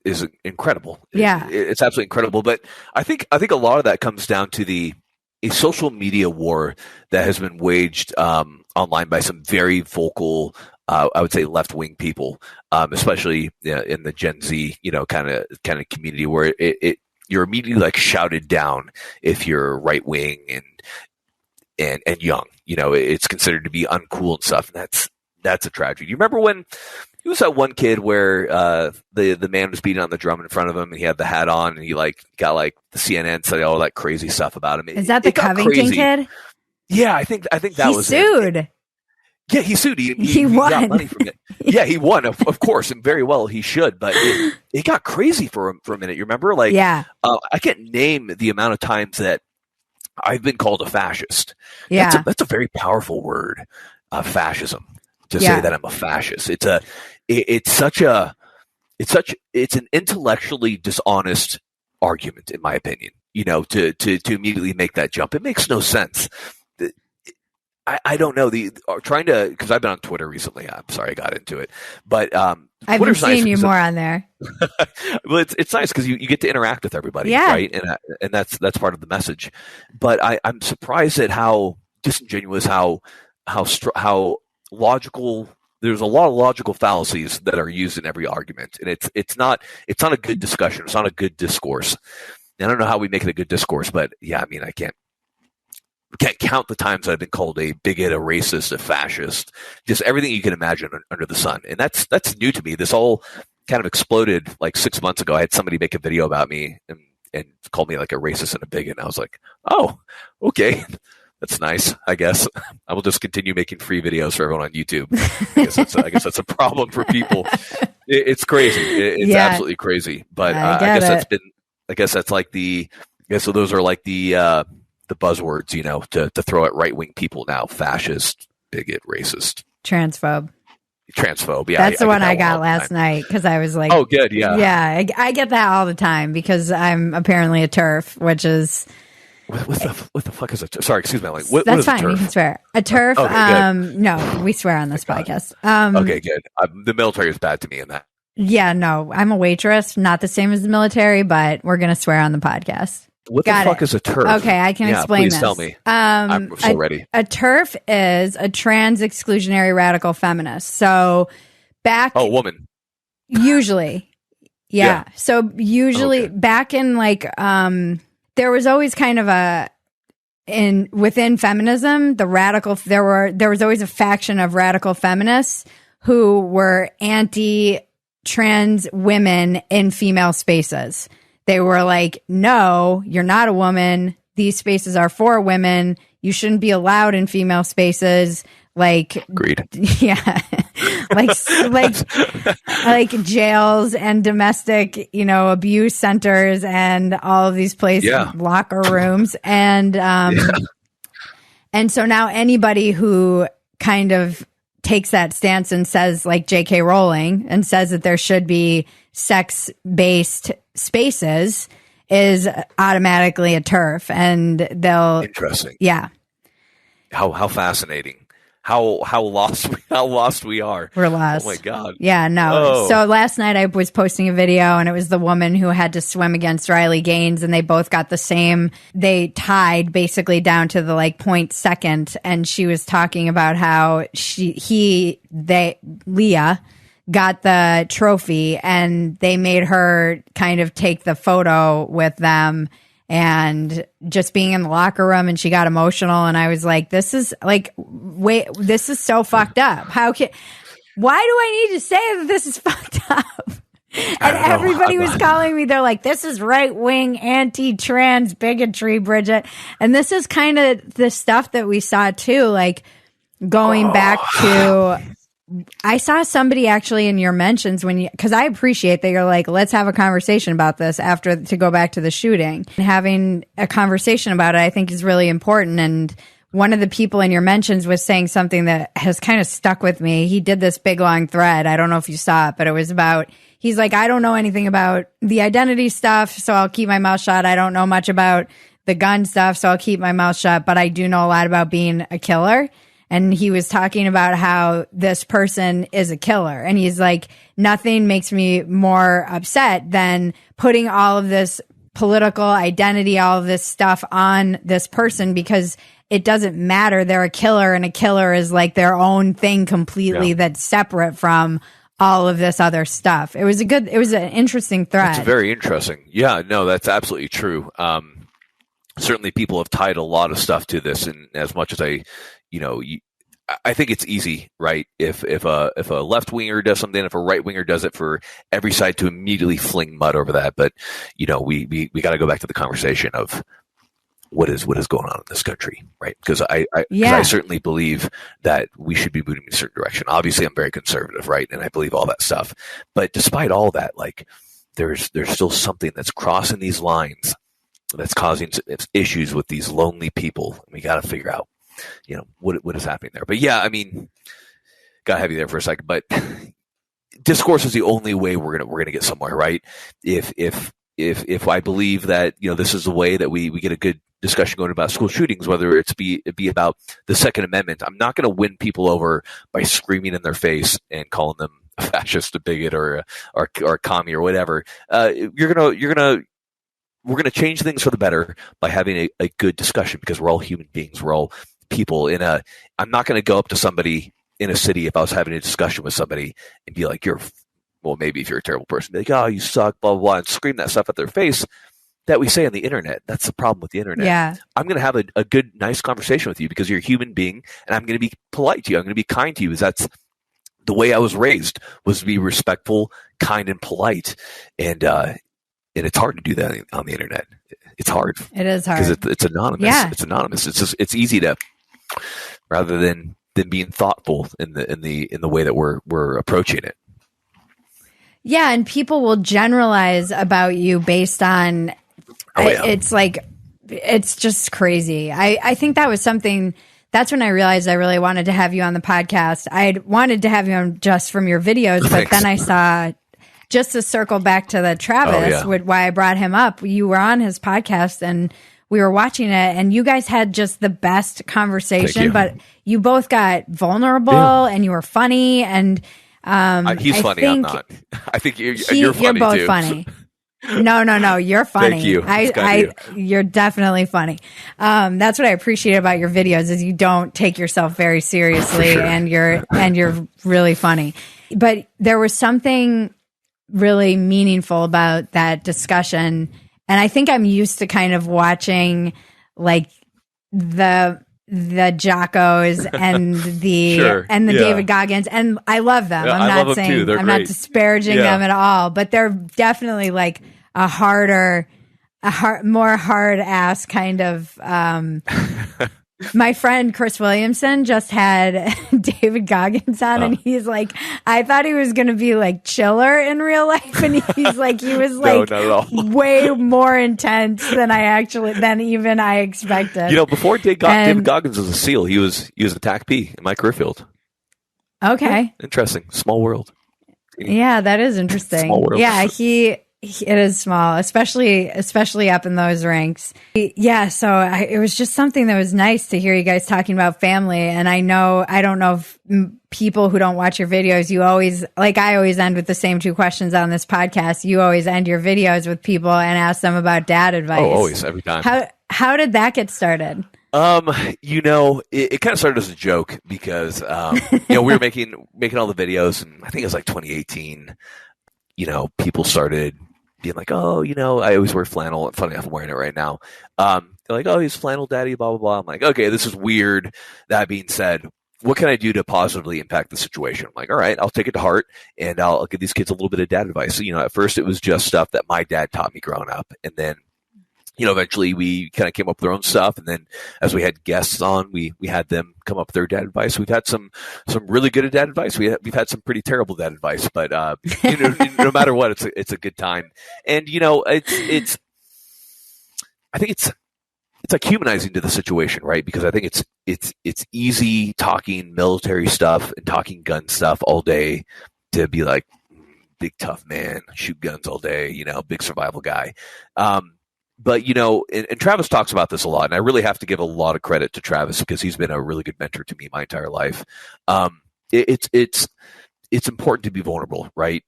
B: is incredible.
A: Yeah,
B: it's absolutely incredible. But I think a lot of that comes down to a social media war that has been waged online by some very vocal, I would say, left-wing people, especially in the Gen Z, kind of community, where you're immediately like shouted down if you're right-wing, and and young. It's considered to be uncool and stuff, and that's a tragedy. You remember when it was that one kid where the man was beating on the drum in front of him, and he had the hat on, and he got the CNN said all that crazy stuff about him.
A: Is that the Covington kid?
B: Yeah, I think that was
A: sued.
B: It. Yeah, he sued. He
A: won.
B: Got money from it. Yeah, he won, of course, and very well he should. But it got crazy for him for a minute. You remember?
A: Yeah.
B: I can't name the amount of times that I've been called a fascist.
A: Yeah,
B: that's a very powerful word, fascism. To say that I'm a fascist, it's an intellectually dishonest argument, in my opinion. To immediately make that jump, it makes no sense. I don't know because I've been on Twitter recently. I'm sorry I got into it, but
A: I've been seeing you more on there.
B: Well, it's nice because you get to interact with everybody, right? And that's part of the message. But I'm surprised at how disingenuous, how logical. There's a lot of logical fallacies that are used in every argument, and it's not a good discussion. It's not a good discourse. And I don't know how we make it a good discourse, but yeah, I mean, I can't count the times I've been called a bigot, a racist, a fascist, just everything you can imagine under the sun. And that's new to me. This all kind of exploded like 6 months ago. I had somebody make a video about me and called me like a racist and a bigot. And I was like, oh, okay. That's nice, I guess. I will just continue making free videos for everyone on YouTube. I guess that's a problem for people. It's crazy. It's absolutely crazy. But I guess that's like so those are like the buzzwords, to throw at right-wing people now: fascist, bigot, racist,
A: transphobe.
B: Yeah,
A: that's the one I got last night because I was like,
B: oh, good, yeah,
A: yeah. I get that all the time because I'm apparently a TERF, which is.
B: What the fuck is a TERF? Sorry, excuse me.
A: That's fine. You can swear. A TERF. Okay, no, we swear on this podcast.
B: Okay, good. The military is bad to me in that.
A: Yeah, no, I'm a waitress, not the same as the military, but we're gonna swear on the podcast.
B: What the fuck is a TERF?
A: Okay, I can explain
B: please
A: this.
B: Tell me. I'm so ready.
A: A TERF is a trans exclusionary radical feminist. So
B: woman.
A: Usually. Yeah. So usually back in there was always kind of within feminism, there was always a faction of radical feminists who were anti-trans women in female spaces. They were like, no, you're not a woman. These spaces are for women. You shouldn't be allowed in female spaces.
B: Agreed.
A: Yeah. like jails and domestic, abuse centers and all of these places, locker rooms. And, and so now anybody who kind of takes that stance and says, like J.K. Rowling, and says that there should be sex-based spaces is automatically a TERF, and
B: interesting.
A: Yeah.
B: How fascinating. How lost we are.
A: We're lost.
B: Oh my God.
A: Yeah, no. Oh. So last night I was posting a video and it was the woman who had to swim against Riley Gaines, and they both got the same. They tied basically down to the 0.2, and she was talking about how Leah got the trophy and they made her kind of take the photo with them. And just being in the locker room, and she got emotional, and I was like, this is this is so fucked up. Why do I need to say that this is fucked up? And everybody was calling me, they're like, this is right-wing, anti-trans bigotry, Bridget. And this is kind of the stuff that we saw too, going back to... I saw somebody actually in your mentions because I appreciate that you're like, let's have a conversation about this to go back to the shooting. And having a conversation about it, I think, is really important. And one of the people in your mentions was saying something that has kind of stuck with me. He did this big long thread. I don't know if you saw it, but it was about, he's like, I don't know anything about the identity stuff, so I'll keep my mouth shut. I don't know much about the gun stuff, so I'll keep my mouth shut, but I do know a lot about being a killer. And he was talking about how this person is a killer. And he's like, nothing makes me more upset than putting all of this political identity, all of this stuff on this person, because it doesn't matter. They're a killer, and a killer is like their own thing completely that's separate from all of this other stuff. It was an interesting thread.
B: It's very interesting. Yeah, no, that's absolutely true. certainly people have tied a lot of stuff to this. And as much as I think it's easy, right? If a left winger does something, if a right winger does it, for every side to immediately fling mud over that. But we got to go back to the conversation of what is going on in this country, right? Because I certainly believe that we should be moving in a certain direction. Obviously, I'm very conservative, right? And I believe all that stuff. But despite all that, like there's still something that's crossing these lines that's causing issues with these lonely people. And we got to figure out, what is happening there. But yeah, I mean, got to have you there for a second. But discourse is the only way we're gonna get somewhere, right? If I believe that this is the way that we get a good discussion going about school shootings, whether it be about the Second Amendment, I'm not going to win people over by screaming in their face and calling them a fascist, a bigot, or a commie or whatever. We're gonna change things for the better by having a good discussion, because we're all human beings. We're all people. I'm not going to go up to somebody in a city, if I was having a discussion with somebody, and be like, maybe if you're a terrible person, be like, oh, you suck, blah, blah, blah, and scream that stuff at their face that we say on the internet. That's the problem with the internet.
A: Yeah.
B: I'm going to have a good, nice conversation with you because you're a human being, and I'm going to be polite to you. I'm going to be kind to you, because that's the way I was raised, was to be respectful, kind, and polite. And it's hard to do that on the internet. It's hard.
A: It is hard
B: because it's anonymous.
A: Yeah.
B: It's anonymous. It's easy to, rather than being thoughtful in the way that we're approaching it.
A: Yeah, and people will generalize about you based on. It's like, it's just crazy. I think that was something. That's when I realized I really wanted to have you on the podcast. I wanted to have you on just from your videos, but then I saw, just to circle back to the Travis, why I brought him up, you were on his podcast and we were watching it, and you guys had just the best conversation, but you both got vulnerable and you were funny, and
B: he's funny, I'm not. I think you're funny. You're both
A: too. Funny. No, you're funny.
B: Thank you.
A: You're definitely funny. That's what I appreciate about your videos, is you don't take yourself very seriously, and you're really funny. But there was something really meaningful about that discussion, and I think I'm used to kind of watching like the Jockos and the David Goggins, and I love them.
B: Yeah,
A: I'm not saying I'm not disparaging them at all, but they're definitely like more hard ass kind of. My friend Chris Williamson just had David Goggins on, and he's like, I thought he was going to be like chiller in real life, and he was like way more intense than even I expected.
B: Before David Goggins was a SEAL, he was a TAC P in my career field.
A: Okay,
B: interesting, small world.
A: Yeah, that is interesting.
B: Small world.
A: Yeah, it is small, especially up in those ranks. Yeah, so it was just something that was nice to hear you guys talking about family. And I don't know if people who don't watch your videos, I always end with the same two questions on this podcast. You always end your videos with people and ask them about dad advice.
B: Oh, always, every time.
A: How did that get started?
B: It kind of started as a joke because, we were making all the videos, and I think it was like 2018. People started being like, oh, I always wear flannel. And funny enough, I'm wearing it right now. They're like, oh, he's flannel daddy, blah, blah, blah. I'm like, okay, this is weird. That being said, what can I do to positively impact the situation? I'm like, all right, I'll take it to heart, and I'll give these kids a little bit of dad advice. So, at first it was just stuff that my dad taught me growing up. And then, eventually we kind of came up with our own stuff. And then as we had guests on, we had them come up with their dad advice. We've had some really good dad advice. We've had some pretty terrible dad advice, but no matter what, it's a good time. And I think it's like humanizing to the situation, right? Because I think it's easy talking military stuff and talking gun stuff all day to be like, big tough man, shoot guns all day, big survival guy. But, and Travis talks about this a lot, and I really have to give a lot of credit to Travis because he's been a really good mentor to me my entire life. It's important to be vulnerable, right?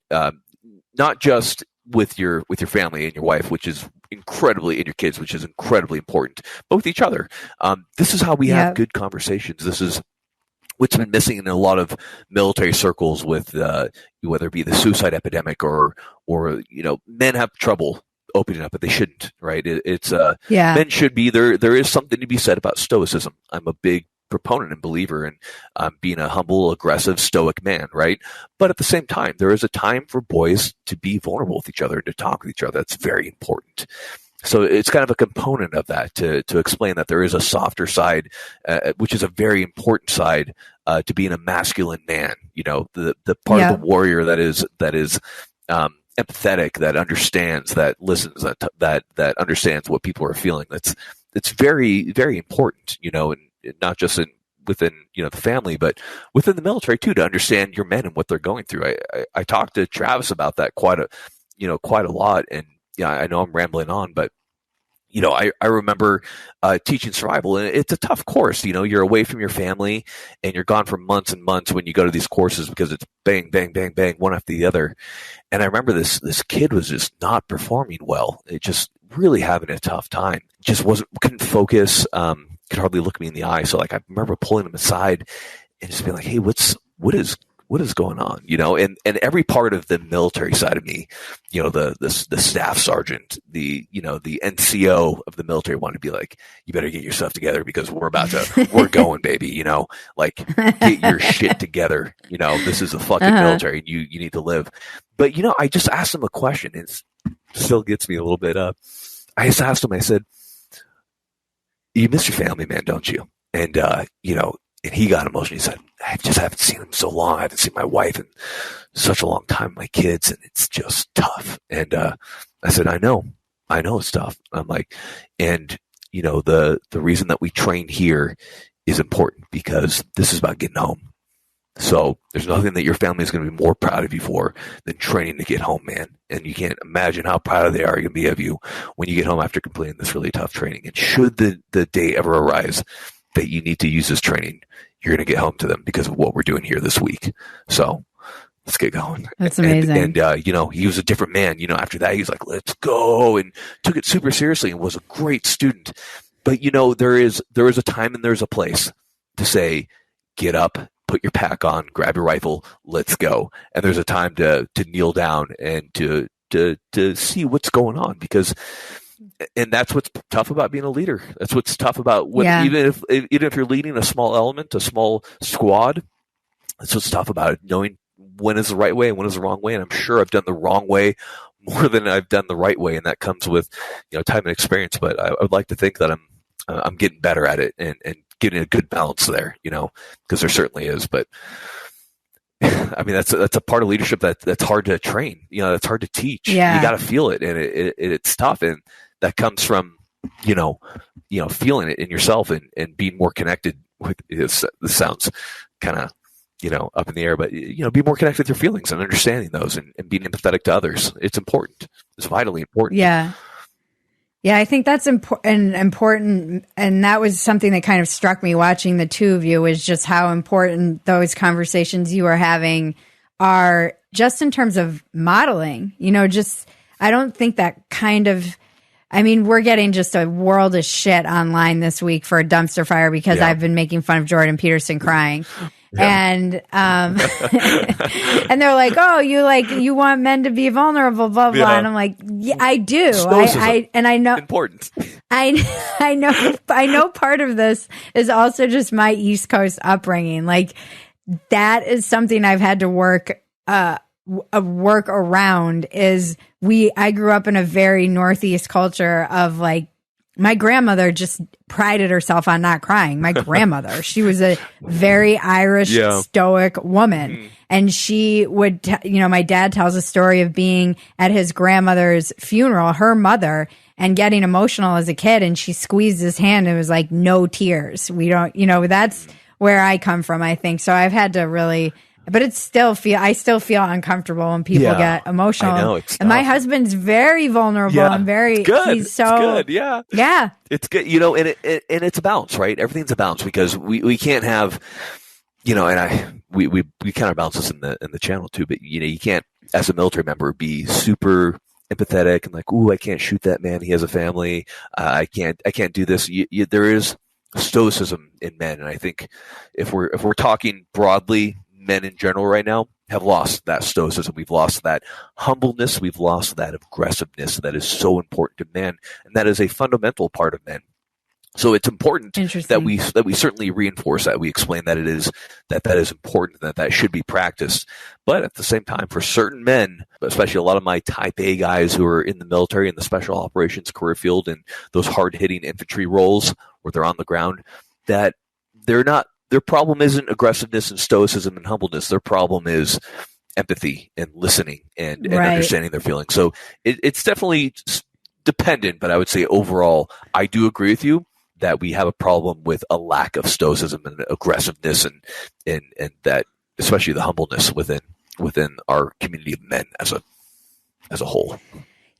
B: Not just with your family and your wife, which is incredibly, and your kids, which is incredibly important, but with each other. This is how we have good conversations. This is what's been missing in a lot of military circles with whether it be the suicide epidemic or men have trouble opening up, but they shouldn't, right? It's
A: Yeah.
B: men should be there. There is something to be said about stoicism. I'm a big proponent and believer in being a humble, aggressive, stoic man, right? But at the same time, there is a time for boys to be vulnerable with each other, to talk with each other. That's very important. So it's kind of a component of that to explain that there is a softer side, which is a very important side to being a masculine man. You know, the part of the warrior that is empathetic, that understands, that listens, that understands what people are feeling. It's very, very important. You know, and not just within the family, but within the military too, to understand your men and what they're going through. I talked to Travis about that quite a lot, and I know I'm rambling on, but I remember teaching survival, and it's a tough course. You're away from your family, and you're gone for months and months when you go to these courses, because it's bang, bang, bang, bang, one after the other. And I remember this kid was just not performing well. It just really having a tough time. Just couldn't focus. Could hardly look me in the eye. So I remember pulling him aside and just being like, "Hey, what is going on?" And every part of the military side of me, the staff sergeant, the NCO of the military wanted to be like, "You better get yourself together, because we're going, baby, get your shit together. This is the fucking military, and you need to live." But, I just asked him a question, and it still gets me a little bit up. I just asked him, I said, "You miss your family, man, don't you?" And, and he got emotional. He said, "I just haven't seen him so long. I haven't seen my wife in such a long time, my kids, and it's just tough." And I said, I know it's tough. I'm like, and the reason that we train here is important, because this is about getting home. So there's nothing that your family is going to be more proud of you for than training to get home, man. And you can't imagine how proud they are going to be of you when you get home after completing this really tough training. And should the day ever arise that you need to use this training, you're going to get home to them because of what we're doing here this week. So let's get going."
A: That's amazing.
B: And he was a different man. After that, he was like, "Let's go," and took it super seriously and was a great student. But, there is a time and there's a place to say, get up, put your pack on, grab your rifle, let's go. And there's a time to kneel down and to see what's going on, and that's what's tough about being a leader. That's what's tough about even if you're leading a small element, a small squad. That's what's tough about it, knowing when is the right way and when is the wrong way. And I'm sure I've done the wrong way more than I've done the right way, and that comes with time and experience. But I would like to think that I'm getting better at it and getting a good balance there, because there certainly is. But I mean, that's a part of leadership that's hard to train. That's hard to teach.
A: Yeah.
B: You got to feel it, and it's tough, and that comes from feeling it in yourself and being more connected with. This sounds kind of up in the air, but be more connected with your feelings and understanding those, and being empathetic to others. It's important. It's vitally important.
A: Yeah. Yeah, I think that's important. And that was something that kind of struck me watching the two of you, is just how important those conversations you are having are, just in terms of modeling. I don't think that kind of, we're getting just a world of shit online this week for a dumpster fire because I've been making fun of Jordan Peterson crying. Yeah. And and they're like, "Oh, you want men to be vulnerable, blah blah." Yeah. And I'm like, "Yeah, I do. I know important. I know part of this is also just my East Coast upbringing. Like, that is something I've had to work around. I grew up in a very Northeast culture of my grandmother just prided herself on not crying. My grandmother, she was a very Irish, stoic woman. And she would, my dad tells a story of being at his grandmother's funeral, her mother, and getting emotional as a kid. And she squeezed his hand and it was like, no tears. We don't, that's where I come from, I think. So I've had to really, but I still feel uncomfortable when people get emotional. I know, and my husband's very vulnerable and very good. He's so
B: good. Yeah. It's good. And it's a balance, right? Everything's a balance, because we can't have, and we kind of balance this in the channel too, but you can't, as a military member, be super empathetic and like, "Ooh, I can't shoot that man. He has a family. I can't do this." There is stoicism in men. And I think if we're talking broadly, men in general right now have lost that stoicism. We've lost that humbleness. We've lost that aggressiveness that is so important to men, and that is a fundamental part of men. So it's important that we certainly reinforce that. We explain that that is important, that should be practiced. But at the same time, for certain men, especially a lot of my type A guys who are in the military and the special operations career field and those hard-hitting infantry roles where they're on the ground, that their problem isn't aggressiveness and stoicism and humbleness. Their problem is empathy and listening and understanding their feelings. So it's definitely dependent, but I would say overall, I do agree with you that we have a problem with a lack of stoicism and aggressiveness and that, especially the humbleness within our community of men as a whole.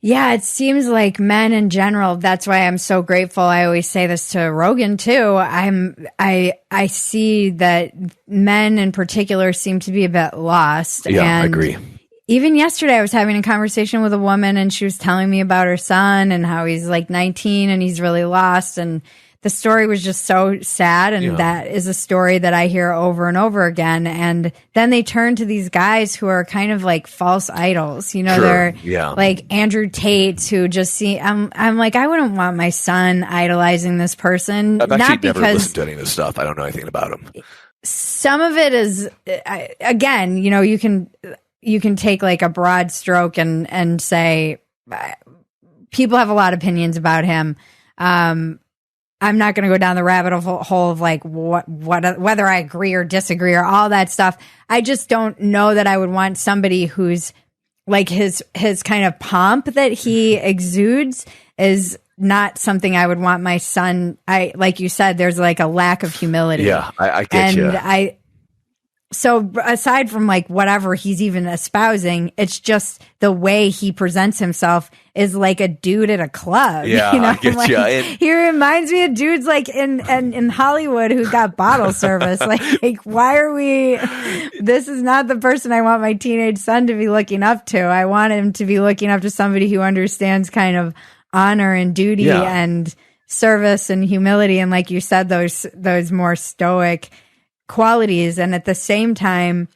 A: Yeah, it seems like men in general. That's why I'm so grateful. I always say this to Rogan too. I see that men in particular seem to be a bit lost.
B: Yeah,
A: and
B: I agree.
A: Even yesterday, I was having a conversation with a woman, and she was telling me about her son and how he's like 19 and he's really lost. And the story was just so sad. And that is a story that I hear over and over again. And then they turn to these guys who are kind of like false idols. You know, they're like Andrew Tate, who just see, I'm like, I wouldn't want my son idolizing this person.
B: I've actually never listened to any of this stuff. I don't know anything about him.
A: Some of it is, again, you know, you can take like a broad stroke and say people have a lot of opinions about him. I'm not going to go down the rabbit hole of like whether I agree or disagree or all that stuff. I just don't know that I would want somebody who's like his kind of pomp that he exudes is not something I would want my son. Like you said, there's like a lack of humility.
B: Yeah, I get you.
A: So aside from like whatever he's even espousing, it's just the way he presents himself is like a dude at a club.
B: Yeah,
A: you know?
B: I get
A: like,
B: you.
A: He reminds me of dudes like in Hollywood who got bottle service. Like, why are we? This is not the person I want my teenage son to be looking up to. I want him to be looking up to somebody who understands kind of honor and duty and service and humility. And like you said, those more stoic qualities. And at the same time,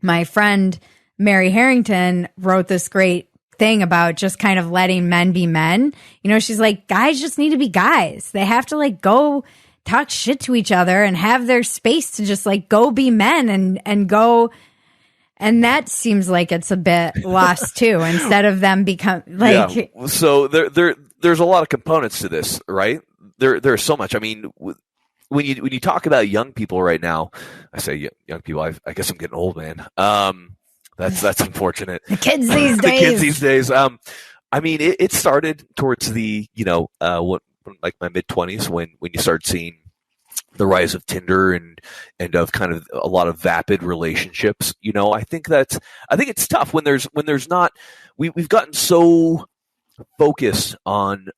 A: my friend Mary Harrington wrote this great thing about just kind of letting men be men. You know, she's like, guys just need to be guys. They have to like go talk shit to each other and have their space to just like go be men and go. And that seems like it's a bit lost too, instead of them become like.
B: Yeah. So there's a lot of components to this, right? There's so much. I mean, when you talk about young people right now, I say young people. I guess I'm getting old, man. That's unfortunate.
A: The kids these days.
B: The kids these days. I mean, it started towards the like my mid-20s when you start seeing the rise of Tinder and of kind of a lot of vapid relationships. You know, I think it's tough when there's not. We've gotten so focused on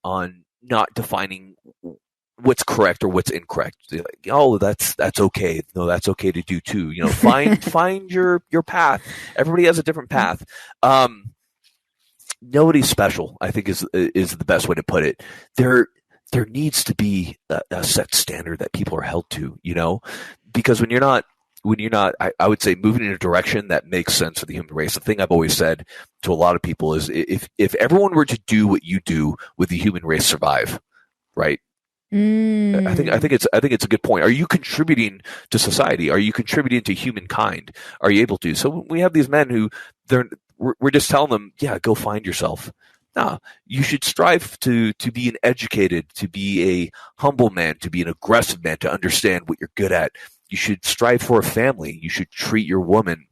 B: not defining what's correct or what's incorrect. Like, oh, that's okay. No, that's okay to do too. You know, find your path. Everybody has a different path. Nobody's special, I think is the best way to put it. There needs to be a set standard that people are held to, you know, because when you're not, I would say moving in a direction that makes sense for the human race. The thing I've always said to a lot of people is if everyone were to do what you do, would the human race survive? Right? I think it's a good point. Are you contributing to society? Are you contributing to humankind? Are you able to? So we have these men who we're just telling them, yeah, go find yourself. No, you should strive to be an educated, to be a humble man, to be an aggressive man, to understand what you're good at. You should strive for a family. You should treat your woman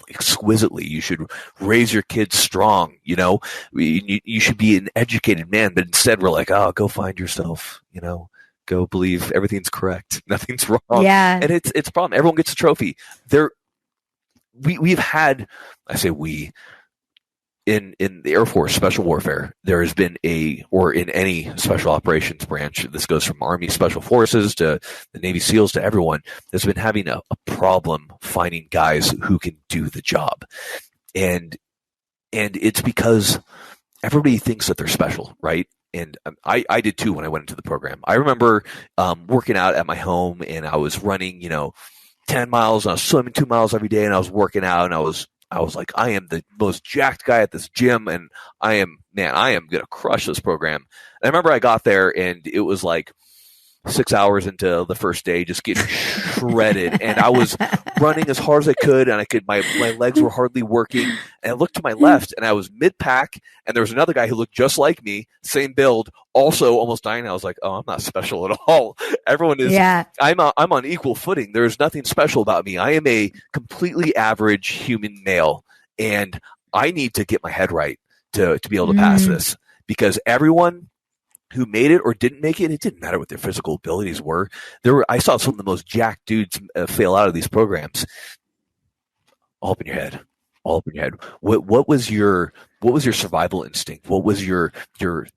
B: exquisitely. You should raise your kids strong. You know, you should be an educated man, but instead we're like, oh, go find yourself, you know, go believe everything's correct. Nothing's wrong.
A: Yeah.
B: And it's a problem. Everyone gets a trophy. We've had, I say we, in the Air Force Special Warfare, there has been or in any special operations branch, this goes from Army Special Forces to the Navy SEALs to everyone, has been having a problem finding guys who can do the job. And it's because everybody thinks that they're special, right? And I did too when I went into the program. I remember working out at my home and I was running, you know, 10 miles and I was swimming 2 miles every day and I was working out and I was like, I am the most jacked guy at this gym and I am going to crush this program. And I remember I got there and it was like 6 hours into the first day, just getting shredded. And I was running as hard as I could and my legs were hardly working. And I looked to my left and I was mid-pack and there was another guy who looked just like me, same build, also almost dying. I was like, oh, I'm not special at all. Everyone is, I'm on equal footing. There's nothing special about me. I am a completely average human male and I need to get my head right to be able to pass this, because everyone who made it or didn't make it, it didn't matter what their physical abilities were. I saw some of the most jacked dudes fail out of these programs. All up in your head. What was your survival instinct? What was your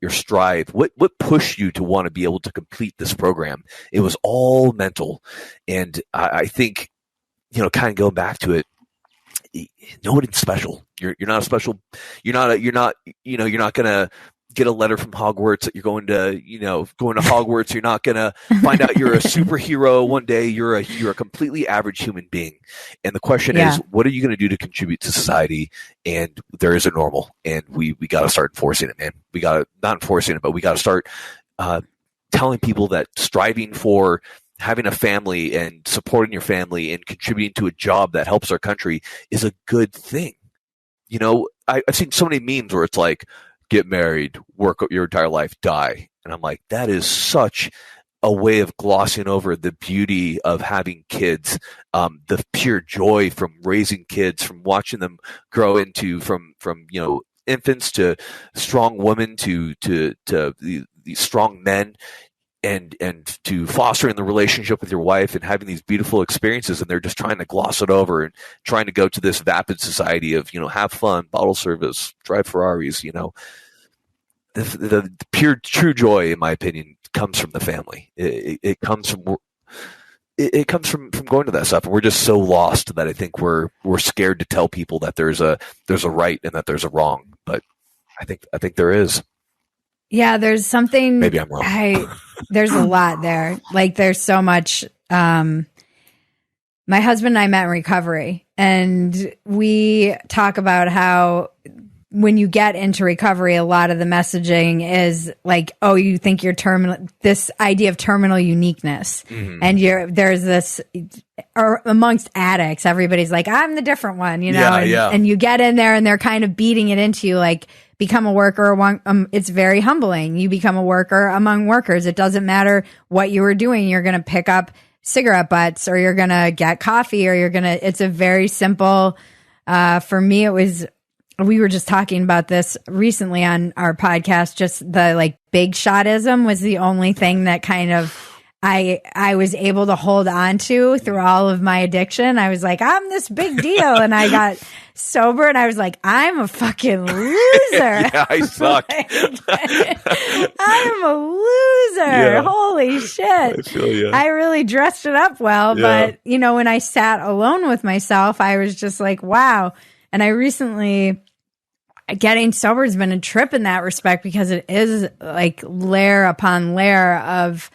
B: strive? What pushed you to want to be able to complete this program? It was all mental. And I think, kind of going back to it, nobody's special. You're not a special. You're not gonna get a letter from Hogwarts that you're going to Hogwarts. You're not going to find out you're a superhero one day. You're a completely average human being. And the question is, what are you going to do to contribute to society? And there is a normal, and we got to start enforcing it, man. We got to not enforcing it, but we got to start telling people that striving for having a family and supporting your family and contributing to a job that helps our country is a good thing. I've seen so many memes where it's like, get married, work your entire life, die. And I'm like, that is such a way of glossing over the beauty of having kids, the pure joy from raising kids, from watching them grow into from infants to strong women to the strong men, and to fostering the relationship with your wife and having these beautiful experiences. And they're just trying to gloss it over and trying to go to this vapid society of, have fun, bottle service, drive Ferraris, The pure, true joy, in my opinion, comes from the family. It comes from going to that stuff, and we're just so lost that I think we're scared to tell people that there's a right and that there's a wrong. But I think there is.
A: Yeah, there's something.
B: Maybe I'm wrong.
A: There's a lot there. Like, there's so much. My husband and I met in recovery, and we talk about how when you get into recovery, a lot of the messaging is like, oh, you think you're terminal, this idea of terminal uniqueness. And there's this, or amongst addicts, everybody's like, I'm the different one, and you get in there and they're kind of beating it into you, like, become a worker. It's very humbling. You become a worker among workers. It doesn't matter what you were doing. You're going to pick up cigarette butts, or you're going to get coffee, or it's a very simple, for me, we were just talking about this recently on our podcast. Just the big shotism was the only thing that kind of I was able to hold on to through all of my addiction. I was like, I'm this big deal. And I got sober and I was like, I'm a fucking loser.
B: Yeah, I suck.
A: I'm a loser. Yeah. Holy shit. I feel you. I really dressed it up well. Yeah. But, when I sat alone with myself, I was just like, wow. And I recently, getting sober has been a trip in that respect, because it is like layer upon layer of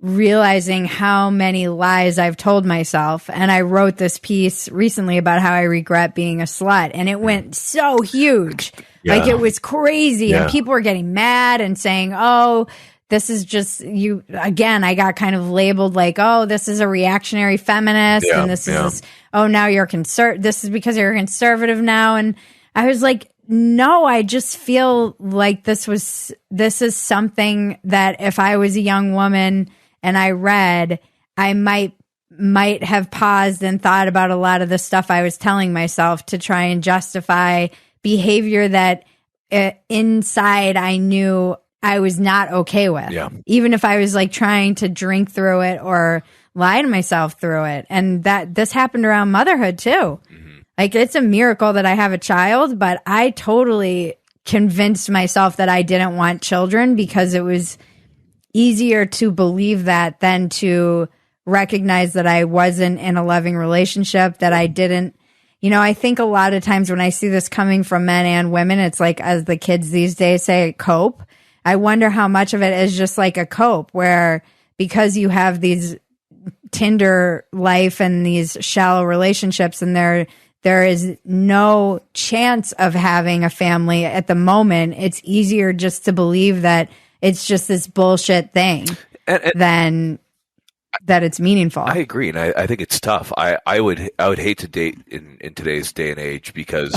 A: realizing how many lies I've told myself. And I wrote this piece recently about how I regret being a slut, and it went so huge. Yeah. Like, it was crazy. And people were getting mad and saying, oh, this is just you. Again, I got kind of labeled like, oh, this is a reactionary feminist. And this is, oh, now you're this is because you're conservative now. And I was like, no, I just feel like this is something that if I was a young woman and I read, I might have paused and thought about a lot of the stuff I was telling myself to try and justify behavior that inside I knew I was not okay with. Yeah. Even if I was like trying to drink through it or lie to myself through it. And this happened around motherhood too. Like, it's a miracle that I have a child, but I totally convinced myself that I didn't want children because it was easier to believe that than to recognize that I wasn't in a loving relationship, that I didn't, I think a lot of times when I see this coming from men and women, it's like, as the kids these days say, cope. I wonder how much of it is just like a cope, where because you have these Tinder life and these shallow relationships, and there is no chance of having a family at the moment, it's easier just to believe that it's just this bullshit thing than that it's meaningful.
B: I agree, and I think it's tough. I would hate to date in today's day and age because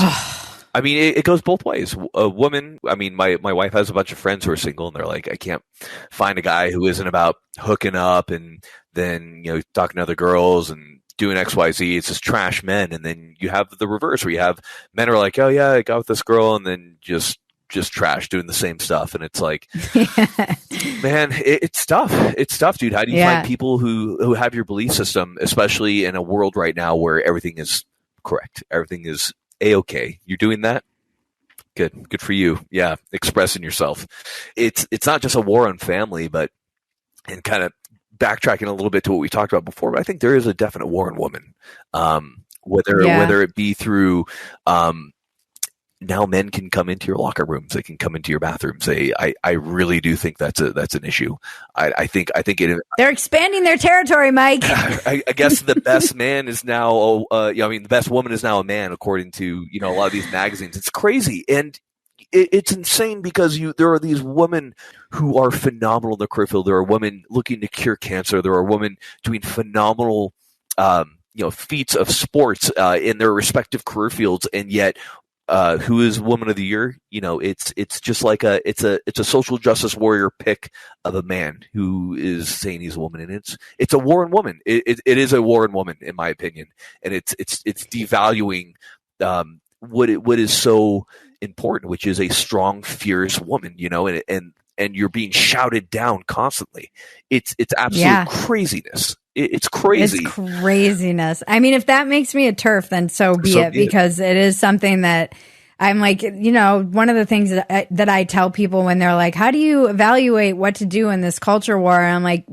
B: I mean it goes both ways. A woman, I mean my wife has a bunch of friends who are single, and they're like, I can't find a guy who isn't about hooking up and then talking to other girls and doing XYZ. It's just trash men. And then you have the reverse where you have men who are like, oh yeah, I got with this girl, and then just trash doing the same stuff. And it's like, man, it's tough. It's tough, dude. How do you find people who have your belief system, especially in a world right now where everything is correct, everything is A-okay? You're doing that? Good for you. Yeah, expressing yourself. It's not just a war on family, and kind of backtracking a little bit to what we talked about before, but I think there is a definite war on women. Whether it be through now men can come into your locker rooms, they can come into your bathrooms. I really do think that's an issue. I think
A: they're expanding their territory, Mike.
B: I guess the best man is now the best woman is now a man, according to a lot of these magazines. It's crazy, and it's insane because there are these women who are phenomenal in the career field. There are women looking to cure cancer. There are women doing phenomenal feats of sports in their respective career fields, and yet who is Woman of the Year? It's just like it's a social justice warrior pick of a man who is saying he's a woman, and it's a war on woman. It is a war on woman, in my opinion, and it's devaluing what is so important, which is a strong, fierce woman, and you're being shouted down constantly. It's absolute craziness. It's crazy.
A: It's craziness. I mean, if that makes me a TERF, then so be it, because it is something that I'm like, one of the things that I tell people when they're like, how do you evaluate what to do in this culture war? And I'm like,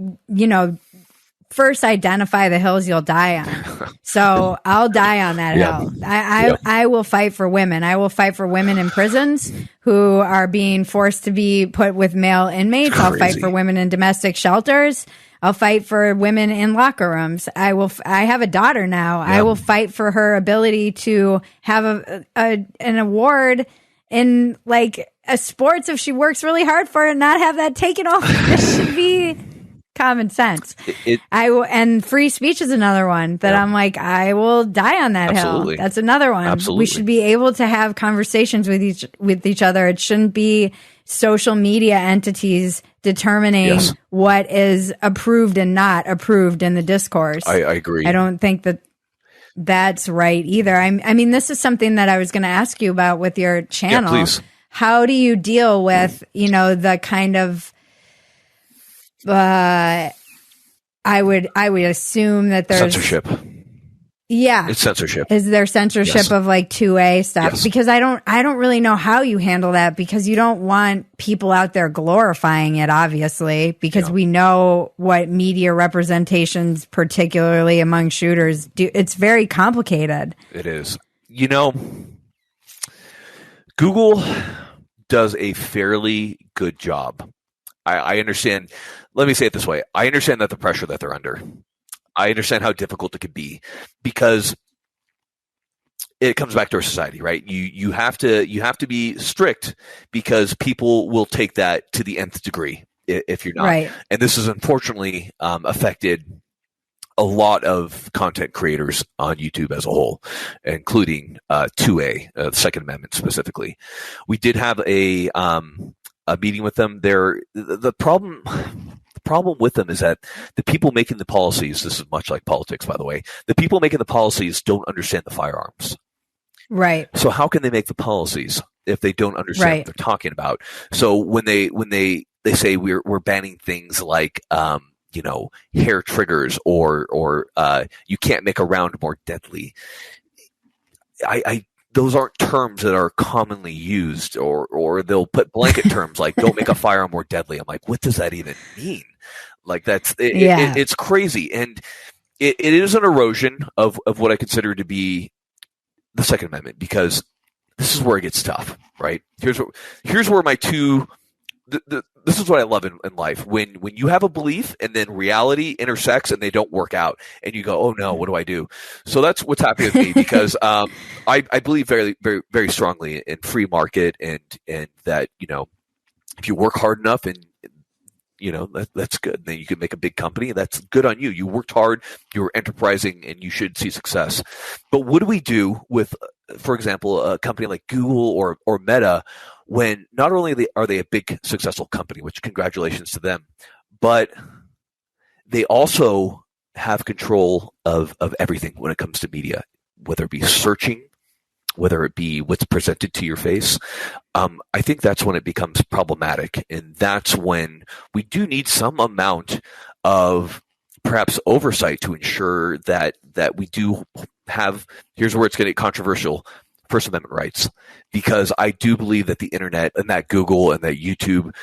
A: first identify the hills you'll die on. So I'll die on that hill. I will fight for women. I will fight for women in prisons who are being forced to be put with male inmates. I'll fight for women in domestic shelters. I'll fight for women in locker rooms. I have a daughter now. I will fight for her ability to have an award in like a sports if she works really hard for it and not have that taken off. This should be common sense. And free speech is another one that I'm like, I will die on that hill. That's another one.
B: Absolutely.
A: We should be able to have conversations with each other. It shouldn't be social media entities determining what is approved and not approved in the discourse.
B: I agree.
A: I don't think that's right either. I mean, this is something that I was going to ask you about with your channel.
B: Yeah, please.
A: How do you deal with, the kind of I would assume that there's
B: censorship.
A: Yeah.
B: It's censorship.
A: Is there censorship of like 2A stuff?
B: Yes.
A: Because I don't really know how you handle that, because you don't want people out there glorifying it, obviously, because we know what media representations, particularly among shooters, do. It's very complicated.
B: It is. Google does a fairly good job. I understand. Let me say it this way. I understand that the pressure that they're under. I understand how difficult it could be, because it comes back to our society, right? You have to be strict, because people will take that to the nth degree if you're not.
A: Right.
B: And this has unfortunately affected a lot of content creators on YouTube as a whole, including 2A, the Second Amendment specifically. We did have a meeting with them. The problem with them is that the people making the policies, this is much like politics, by the way, the people making the policies don't understand the firearms.
A: Right.
B: So how can they make the policies if they don't understand what they're talking about? So when they say we're banning things like hair triggers or you can't make a round more deadly, those aren't terms that are commonly used, or they'll put blanket terms like don't make a firearm more deadly. I'm like, what does that even mean? Like it's crazy. And it is an erosion of what I consider to be the Second Amendment, because this is where it gets tough, right? Here's where my two this is what I love in life. When you have a belief and then reality intersects and they don't work out and you go, oh no, what do I do? So that's what's happening with me because I believe very, very, very strongly in free market and that, if you work hard enough and that's good. Then you can make a big company. That's good on you. You worked hard, you were enterprising, and you should see success. But what do we do with, for example, a company like Google or Meta, when not only are they a big successful company, which congratulations to them, but they also have control of everything when it comes to media, whether it be searching, whether it be what's presented to your face. I think that's when it becomes problematic. And that's when we do need some amount of perhaps oversight to ensure that we do have, here's where it's going to get controversial, First Amendment rights. Because I do believe that the internet and that Google and that YouTube,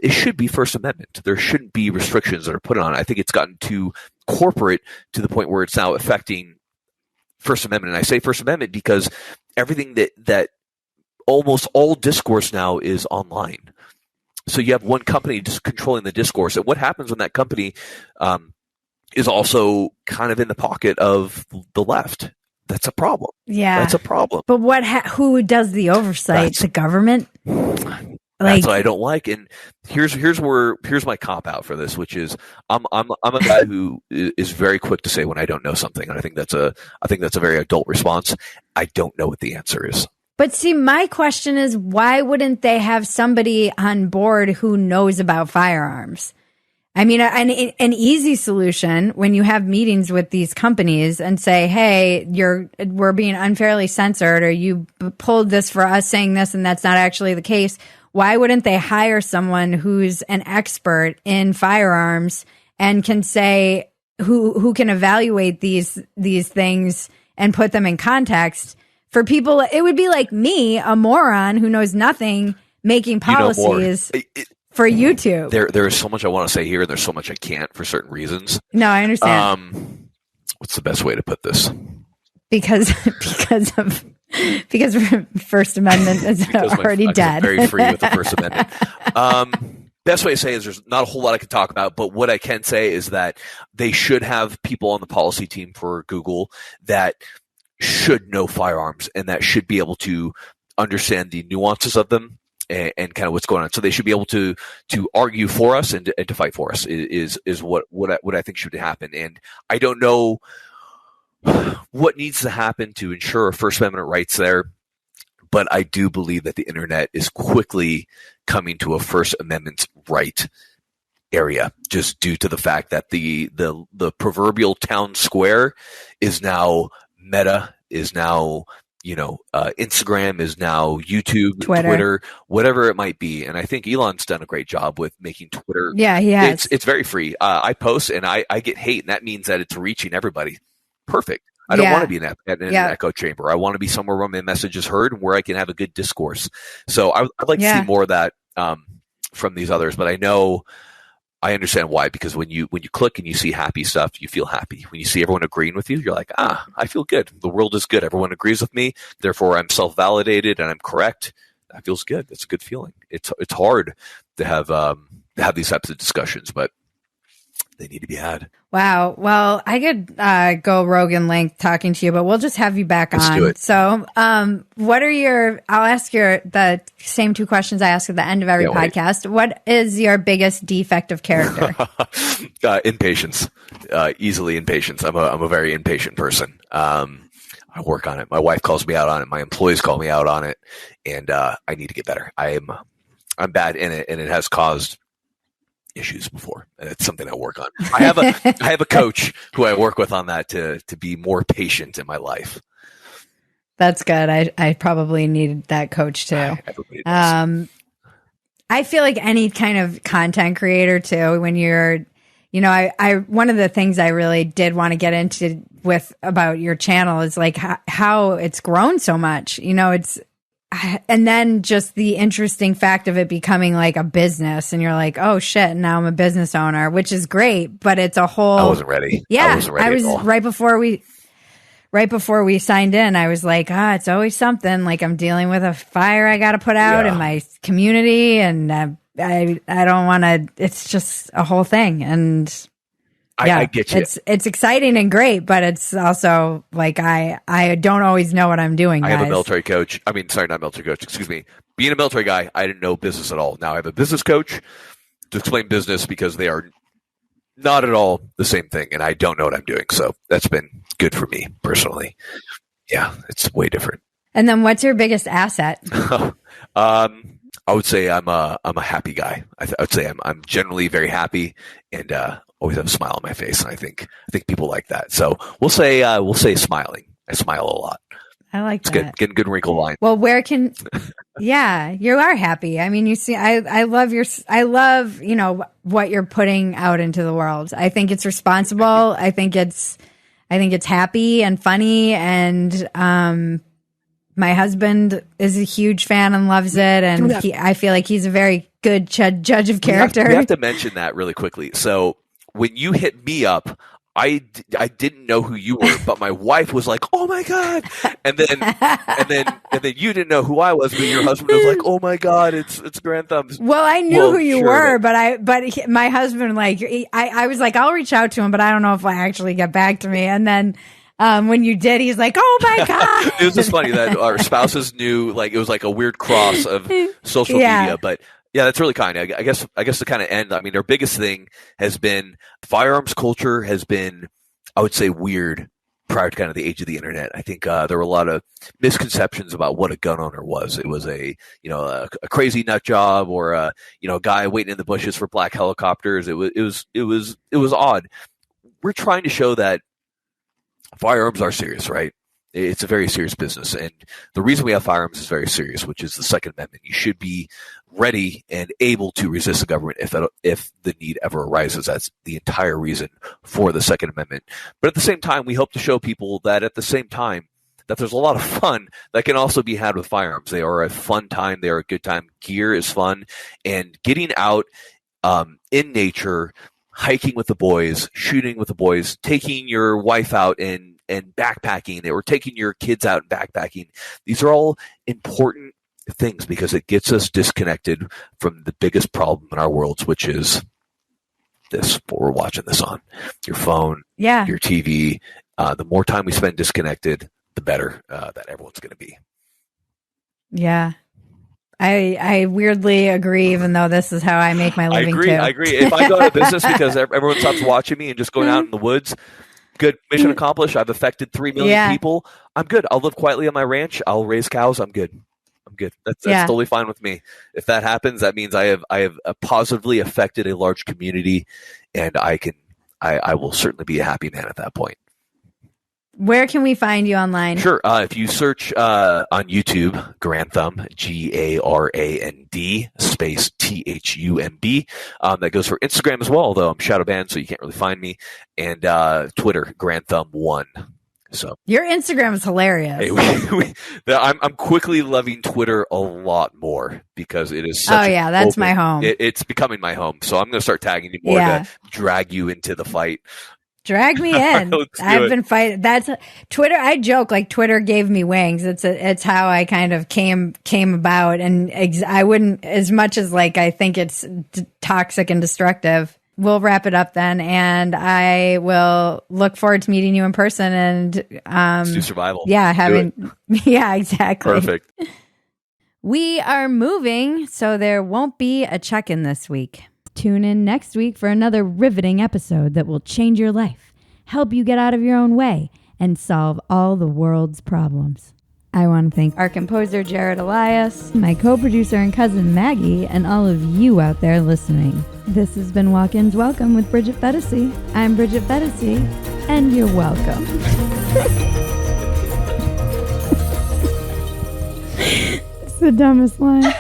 B: it should be First Amendment. There shouldn't be restrictions that are put on it. I think it's gotten too corporate to the point where it's now affecting First Amendment. And I say First Amendment because everything that almost all discourse now is online. So you have one company just controlling the discourse. And what happens when that company is also kind of in the pocket of the left? That's a problem.
A: Yeah.
B: That's a problem.
A: But who does the oversight? The government?
B: That's what I don't like. And here's my cop out for this, which is I'm a guy who is very quick to say when I don't know something. And I think that's a very adult response. I don't know what the answer is.
A: But see, my question is, why wouldn't they have somebody on board who knows about firearms? I mean, an easy solution when you have meetings with these companies and say, hey, we're being unfairly censored, or you pulled this for us saying this and that's not actually the case. Why wouldn't they hire someone who's an expert in firearms and can say who can evaluate these things and put them in context for people? It would be like me, a moron who knows nothing, making policies for YouTube.
B: There is so much I want to say here, and there's so much I can't for certain reasons.
A: No, I understand.
B: What's the best way to put this?
A: Because First Amendment is already dead.
B: I'm very free with the First Amendment. Best way to say is there's not a whole lot I can talk about, but what I can say is that they should have people on the policy team for Google that should know firearms and that should be able to understand the nuances of them and kind of what's going on. So they should be able to argue for us and to fight for us is what I think should happen. And I don't know what needs to happen to ensure First Amendment rights there, but I do believe that the internet is quickly coming to a First Amendment right area, just due to the fact that the proverbial town square is now Meta, is now Instagram, is now YouTube, Twitter, whatever it might be. And I think Elon's done a great job with making Twitter.
A: Yeah, he has.
B: It's very free. I post and I get hate, and that means that it's reaching everybody. Perfect. I don't want to be in an echo chamber. I want to be somewhere where my message is heard and where I can have a good discourse. So I'd like to see more of that from these others. But I understand why, because when you click and you see happy stuff, you feel happy. When you see everyone agreeing with you, you're like, I feel good. The world is good. Everyone agrees with me. Therefore, I'm self-validated and I'm correct. That feels good. That's a good feeling. It's hard to have these types of discussions, but they need to be had.
A: Wow. Well, I could go Rogan length talking to you, but we'll just have you back on.
B: Let's do it.
A: So, I'll ask the same two questions I ask at the end of every podcast. What is your biggest defect of character?
B: Impatience. Easily impatience. I'm a very impatient person. I work on it. My wife calls me out on it. My employees call me out on it, and I need to get better. I'm bad in it, and it has caused issues before. It's something I work on. I have a coach who I work with on that to be more patient in my life.
A: That's good. I probably needed that coach too.
B: Everybody does.
A: I feel like any kind of content creator too, when you're, I one of the things I really did want to get into about your channel is like how it's grown so much, and then just the interesting fact of it becoming like a business, and you're like, oh shit, now I'm a business owner, which is great, but it's a whole.
B: I wasn't ready.
A: Yeah,
B: I wasn't ready at all.
A: right before we signed in. I was like, it's always something. Like I'm dealing with a fire I got to put out in my community, and I don't want to, it's just a whole thing. And yeah,
B: I get you.
A: It's exciting and great, but it's also like, I don't always know what I'm doing, guys.
B: I have a military coach. I mean, sorry, not military coach. Excuse me. Being a military guy, I didn't know business at all. Now I have a business coach to explain business because they are not at all the same thing, and I don't know what I'm doing. So that's been good for me personally. Yeah, it's way different.
A: And then what's your biggest asset?
B: I would say I'm a happy guy. I would say I'm generally very happy and always have a smile on my face, and I think people like that. So we'll say smiling. I smile a lot.
A: I like
B: it's
A: that.
B: Good, getting good wrinkle line.
A: Well, yeah, you are happy. I mean, you see, I love what you're putting out into the world. I think it's responsible. I think it's happy and funny. And, my husband is a huge fan and loves it. And I feel like he's a very good judge of character.
B: We have to mention that really quickly. So when you hit me up, I didn't know who you were, but my wife was like, "Oh my God!" And then you didn't know who I was, but your husband was like, "Oh my God, it's Grand Thumbs."
A: Well, I knew who you were, but my husband, like, I was like, I'll reach out to him, but I don't know if I actually get back to me. And then when you did, he's like, "Oh my God!"
B: It was just funny that our spouses knew, like, it was like a weird cross of social media, but. Yeah, that's really kind. I guess to kind of end, I mean, our biggest thing has been firearms culture has been, I would say, weird prior to kind of the age of the internet. I think there were a lot of misconceptions about what a gun owner was. It was a crazy nut job or a guy waiting in the bushes for black helicopters. It was odd. We're trying to show that firearms are serious, right? It's a very serious business, and the reason we have firearms is very serious, which is the Second Amendment. You should be ready and able to resist the government if the need ever arises. That's the entire reason for the Second Amendment. But at the same time, we hope to show people that at the same time that there's a lot of fun that can also be had with firearms. They are a fun time. They are a good time. Gear is fun, and getting out in nature, hiking with the boys, shooting with the boys, taking your wife out and backpacking, or taking your kids out and backpacking. These are all important things because it gets us disconnected from the biggest problem in our worlds, which is this, what we're watching this on. Your phone, your TV. The more time we spend disconnected, the better that everyone's going to be.
A: Yeah. I weirdly agree, even though this is how I make my living too.
B: I agree. If I go out of business because everyone stops watching me and just going out in the woods, good, mission accomplished. I've affected 3 million people. I'm good. I'll live quietly on my ranch. I'll raise cows. I'm good. That's totally fine with me. If that happens, that means I have positively affected a large community, and I will certainly be a happy man at that point.
A: Where can we find you online?
B: Sure. If you search on YouTube, Grand Thumb, GARAND space THUMB. That goes for Instagram as well, although I'm shadow banned, so you can't really find me. And Twitter, Grand Thumb 1. So
A: your Instagram is hilarious.
B: Hey, I'm quickly loving Twitter a lot more because it is such
A: that's my home.
B: It's becoming my home. So I'm going to start tagging you more to drag you into the fight.
A: Drag me in. I've been fighting. That's Twitter. I joke like Twitter gave me wings. It's how I kind of came about, and I wouldn't, as much as like I think it's toxic and destructive. We'll wrap it up then, and I will look forward to meeting you in person. And
B: let's do survival.
A: Yeah, yeah, exactly.
B: Perfect.
A: We are moving, so there won't be a check-in this week. Tune in next week for another riveting episode that will change your life, help you get out of your own way, and solve all the world's problems. I want to thank our composer, Jared Elias, my co-producer and cousin, Maggie, and all of you out there listening. This has been Walk-Ins Welcome with Bridget Phetasy. I'm Bridget Phetasy, and you're welcome. It's the dumbest line.